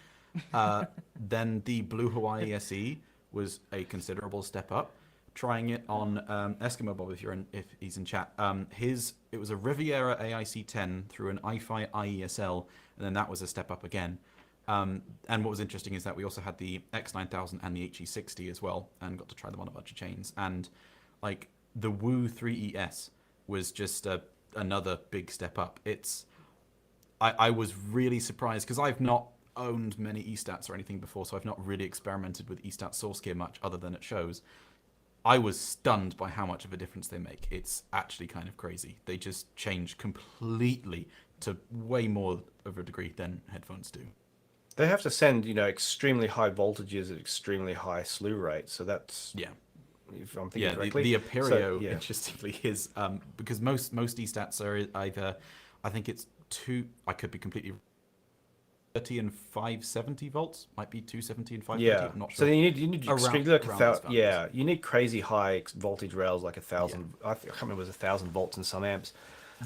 Then the Blue Hawaii SE was a considerable step up. Trying it on Eskimo Bob, if he's in chat. It was a Riviera AIC10 through an iFi IESL, and then that was a step up again. And what was interesting is that we also had the X9000 and the HE60 as well, and got to try them on a bunch of chains. And like the Woo 3ES was just another big step up. I was really surprised because I've not owned many eStats or anything before, so I've not really experimented with eStat source gear much other than at shows. I was stunned by how much of a difference they make. It's actually kind of crazy. They just change completely to way more of a degree than headphones do. They have to send, extremely high voltages at extremely high slew rates. So that's if I'm thinking correctly. The Apereo, interestingly, is because most eStats are either, I think it's I could be completely 30 and 570 volts, might be 270 and 530. I'm not sure. So you need extremely you need crazy high voltage rails like 1,000. I can't remember, it was 1,000 volts in some amps.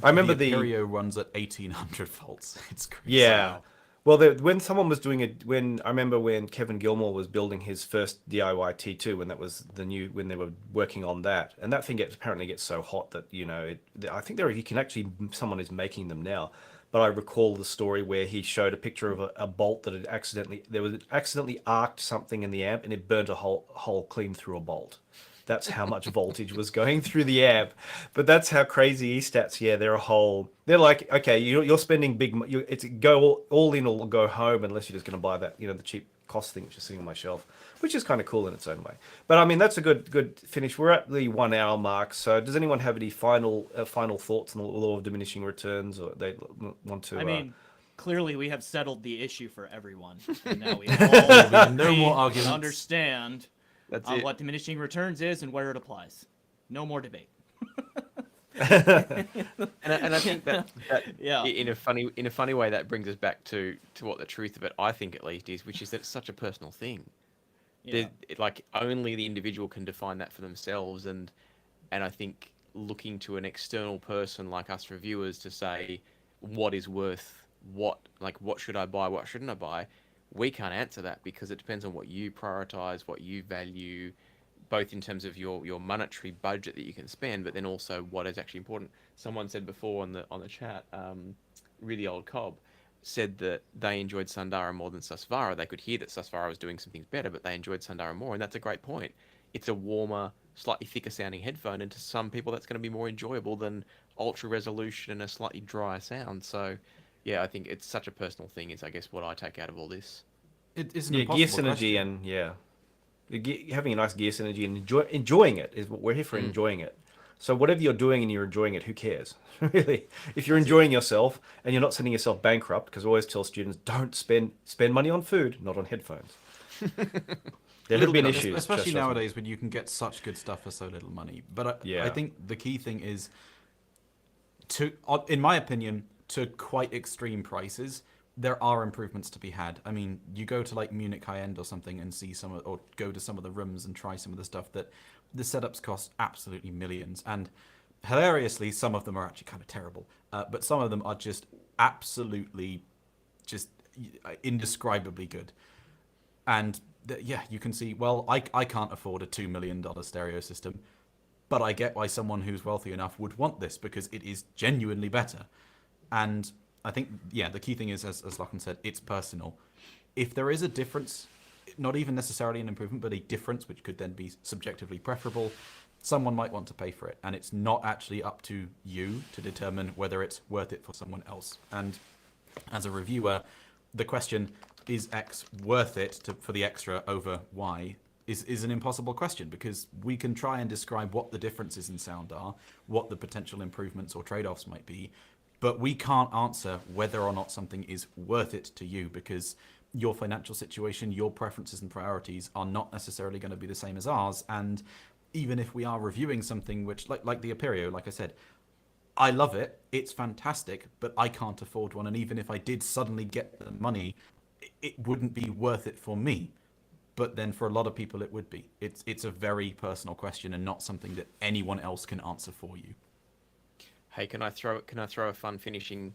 I remember the Apereo runs at 1,800 volts. It's crazy. Yeah. Well, when someone was doing it, I remember when Kevin Gilmore was building his first DIY T2, when that was when they were working on that, and that thing apparently gets so hot that I think someone is making them now. But I recall the story where he showed a picture of a bolt that had accidentally arced something in the amp, and it burnt a hole clean through a bolt. That's how much voltage was going through the amp. But that's how crazy eStats. Yeah, they're like, okay, you're spending it's go all in or go home, unless you're just going to buy that, the cheap cost thing which is sitting on my shelf, which is kind of cool in its own way. But I mean, that's a good finish. We're at the 1 hour mark. So does anyone have any final thoughts on the law of diminishing returns, or they want to? I mean, clearly we have settled the issue for everyone. And now we all no more arguments. Understand what diminishing returns is and where it applies. No more debate. and I think that in a funny way that brings us back to what the truth of it, I think at least, is, which is that it's such a personal thing. Yeah. Like only the individual can define that for themselves, and I think looking to an external person like us reviewers to say what is worth what should I buy, what shouldn't I buy, we can't answer that because it depends on what you prioritize, what you value, both in terms of your monetary budget that you can spend, but then also what is actually important. Someone said before on the chat, really old Cobb said that they enjoyed Sundara more than Susvara. They could hear that Susvara was doing some things better, but they enjoyed Sundara more, and that's a great point. It's a warmer, slightly thicker sounding headphone, and to some people that's going to be more enjoyable than ultra resolution and a slightly drier sound. So yeah, I think it's such a personal thing is I guess what I take out of all this. It is gear synergy question. And having a nice gear synergy and enjoying it is what we're here for, enjoying it. So whatever you're doing and you're enjoying it, who cares? Really, if you're enjoying yourself and you're not sending yourself bankrupt, because I always tell students, don't spend money on food, not on headphones. There have been issues, especially nowadays when you can get such good stuff for so little money. But I think the key thing is in my opinion, to quite extreme prices, there are improvements to be had. I mean, you go to like Munich High End or something and see or go to some of the rooms and try some of the stuff that the setups cost absolutely millions. And hilariously, some of them are actually kind of terrible. But some of them are just absolutely just indescribably good. And you can see, well, I can't afford a $2 million stereo system, but I get why someone who's wealthy enough would want this because it is genuinely better. And I think, yeah, the key thing is, as Lachlan said, it's personal. If there is a difference, not even necessarily an improvement, but a difference, which could then be subjectively preferable, someone might want to pay for it. And it's not actually up to you to determine whether it's worth it for someone else. And as a reviewer, the question, is X worth it for the extra over Y, is an impossible question, because we can try and describe what the differences in sound are, what the potential improvements or trade-offs might be, but we can't answer whether or not something is worth it to you, because your financial situation, your preferences and priorities are not necessarily going to be the same as ours. And even if we are reviewing something which, like the Aperio, like I said, I love it, it's fantastic, but I can't afford one. And even if I did suddenly get the money, it wouldn't be worth it for me. But then for a lot of people, it would be. It's a very personal question and not something that anyone else can answer for you. Hey, can I throw a fun finishing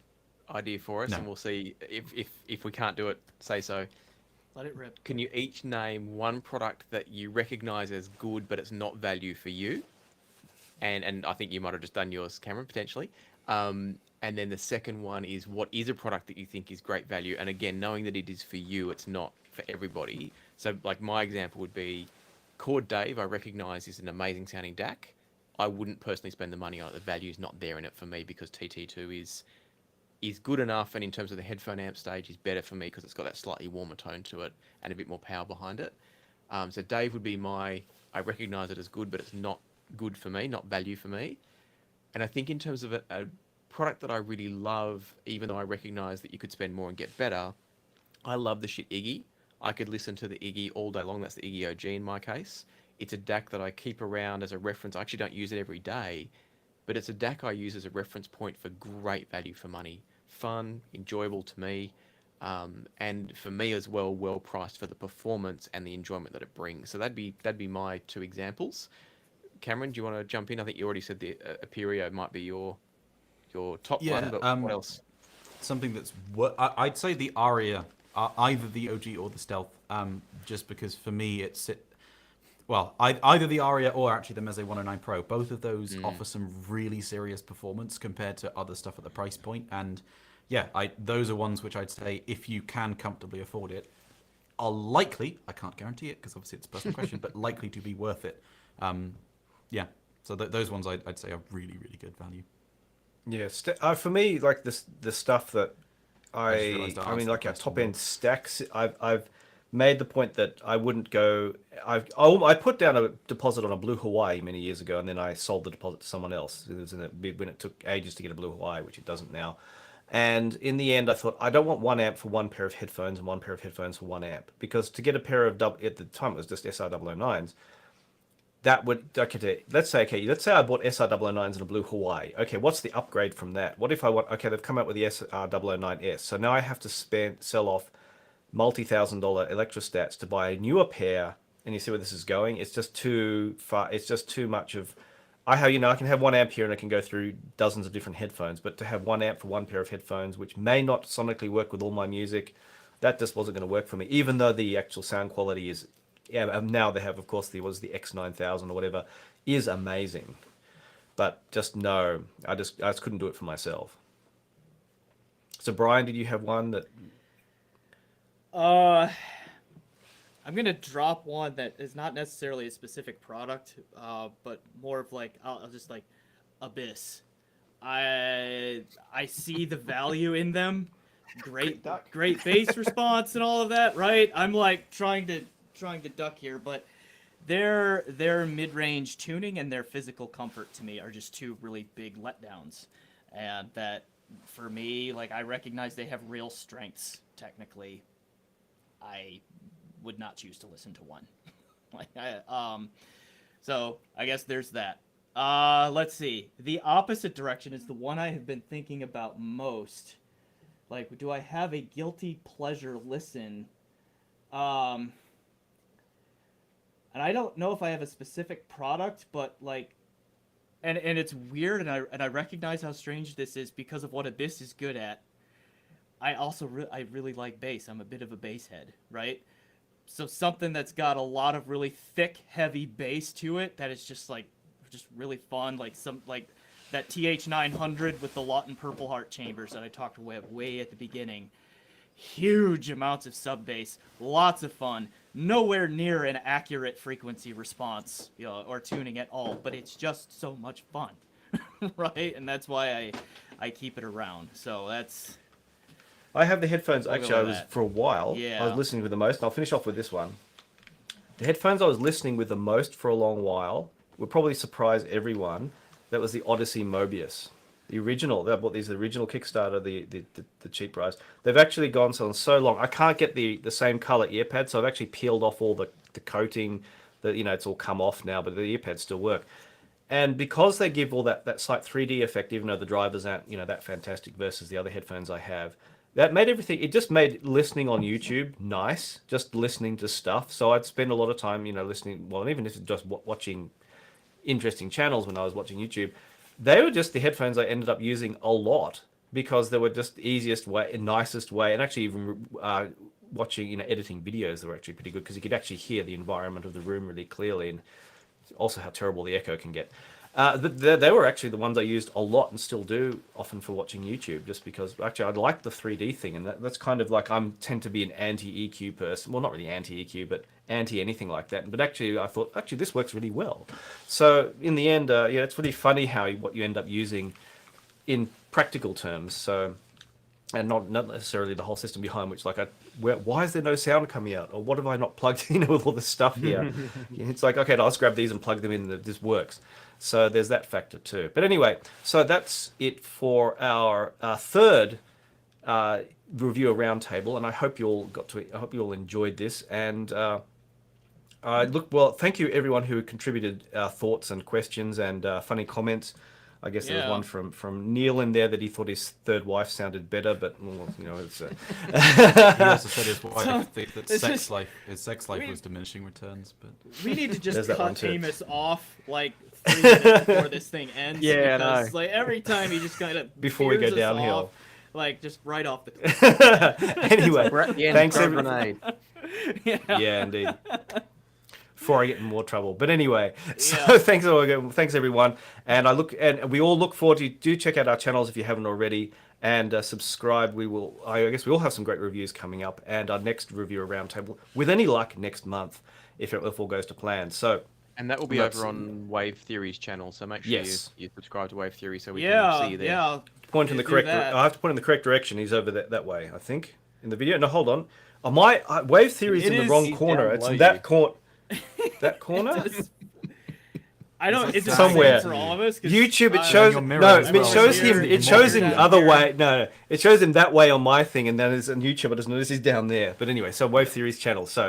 idea for us, No. and we'll see if we can't do it. Say so. Let it rip. Can you each name one product that you recognise as good, but it's not value for you? And I think you might have just done yours, Cameron, potentially. And then the second one is, what is a product that you think is great value? And again, knowing that it is for you, it's not for everybody. So like my example would be Chord Dave, I recognise is an amazing sounding DAC. I wouldn't personally spend the money on it. The value is not there in it for me, because TT2 is good enough, and in terms of the headphone amp stage is better for me because it's got that slightly warmer tone to it and a bit more power behind it. So Dave would be I recognise it as good, but it's not good for me, not value for me. And I think in terms of a product that I really love, even though I recognise that you could spend more and get better, I love the shit Iggy. I could listen to the Iggy all day long. That's the Iggy OG in my case. It's a DAC that I keep around as a reference. I actually don't use it every day, but it's a DAC I use as a reference point for great value for money. Fun, enjoyable to me, and for me as well, well priced for the performance and the enjoyment that it brings. So that'd be my two examples. Cameron, do you want to jump in? I think you already said the Aperio might be your top one, but what else? Something that's I'd say the Aria, either the OG or the Stealth, just because for me either the Aria or actually the Meze 109 Pro. Both of those offer some really serious performance compared to other stuff at the price point. And yeah, those are ones which I'd say, if you can comfortably afford it, are likely, I can't guarantee it because obviously it's a personal question, but likely to be worth it. Yeah, so those ones I'd say are really, really good value. Yeah, for me, like the stuff that I mean, like our top end stacks, I've made the point that I wouldn't go. I put down a deposit on a Blue Hawaii many years ago, and then I sold the deposit to someone else. It was when it took ages to get a Blue Hawaii, which it doesn't now. And in the end, I thought, I don't want one amp for one pair of headphones and one pair of headphones for one amp, because to get a pair of at the time it was just SR009s. That would, let's say I bought SR009s and a Blue Hawaii. Okay, what's the upgrade from that? What if I want, okay, they've come out with the SR009S. So now I have to sell off multi-$1,000 electrostats to buy a newer pair. And you see where this is going? It's just too far. It's just too much of, I can have one amp here and I can go through dozens of different headphones, but to have one amp for one pair of headphones, which may not sonically work with all my music, that just wasn't going to work for me, even though the actual sound quality is, yeah, now they have, of course, the X9000 or whatever, is amazing. But just no, I just couldn't do it for myself. So Brian, did you have one that? I'm gonna drop one that is not necessarily a specific product, but more of like I'll just like Abyss. I see the value in them. Great bass response and all of that, right? I'm like trying to duck here, but their mid-range tuning and their physical comfort to me are just two really big letdowns, and that for me, like, I recognize they have real strengths technically. I would not choose to listen to one. So I guess there's that. Let's see. The opposite direction is the one I have been thinking about most. Like, do I have a guilty pleasure listen? And I don't know if I have a specific product, but like, and it's weird, and I recognize how strange this is because of what Abyss is good at. I also I really like bass. I'm a bit of a bass head, right? So something that's got a lot of really thick, heavy bass to it that is just really fun. Like that TH900 with the Lawton Purple Heart chambers that I talked way at the beginning. Huge amounts of sub bass, lots of fun, nowhere near an accurate frequency response, or tuning at all, but it's just so much fun, right? And that's why I keep it around. So that's. I have the headphones. We'll go Actually, I with was that. for a while. Yeah. I was listening with the most. And I'll finish off with this one. The headphones I was listening with the most for a long while would probably surprise everyone. That was the Odyssey Mobius. The original, I bought these, the original Kickstarter, the cheap price. They've actually gone so long. I can't get the same color earpads, so I've actually peeled off all the coating. It's all come off now, but the earpads still work. And because they give all that slight 3D effect, even though the drivers aren't that fantastic versus the other headphones I have, that made everything. It just made listening on YouTube nice, just listening to stuff. So I'd spend a lot of time, listening. Well, even if it's just watching interesting channels when I was watching YouTube. They were just the headphones I ended up using a lot because they were just the easiest way and nicest way. And actually even watching, editing videos, they were actually pretty good because you could actually hear the environment of the room really clearly and also how terrible the echo can get. They were actually the ones I used a lot and still do often for watching YouTube just because actually I like the 3D thing. And that's kind of like tend to be an anti-EQ person. Well, not really anti-EQ, but anti-anything like that. But actually I thought, this works really well. So in the end, it's really funny what you end up using in practical terms. So, and not necessarily the whole system behind which why is there no sound coming out? Or what have I not plugged in with all this stuff here? It's like, okay, let's grab these and plug them in. This works. So there's that factor too. But anyway, so that's it for our third review roundtable, and I hope you all enjoyed this. And thank you everyone who contributed thoughts and questions and funny comments. I guess there was one from Neil in there that he thought his third wife sounded better, but it's. He also said his wife that his sex life was diminishing returns, but we need to just that one cut too. Amos off 3 minutes before this thing ends. Yeah, I because every time he just kind of Before we go veers us downhill. off, just right off the cliff. Anyway, We're at the end thanks of everyone. Yeah, indeed. Before I get in more trouble. But anyway, so thanks everyone. And we all look forward to do check out our channels if you haven't already and subscribe. I guess we all have some great reviews coming up and our next review roundtable with any luck next month if all goes to plan. So And that will be over on WaveTheory's channel, so make sure you subscribe to WaveTheory so we can see you there. Yeah. point in the correct. I have to point in the correct direction. He's over that way, I think, in the video. No, hold on. My WaveTheory's in the wrong corner. It's in that corner. That corner. I don't. It's somewhere for all of us. YouTube. It shows it shows him. It shows him the other way. No, it shows him that way on my thing, and then it's on YouTube. It doesn't notice he's down there. But anyway, so WaveTheory's channel. So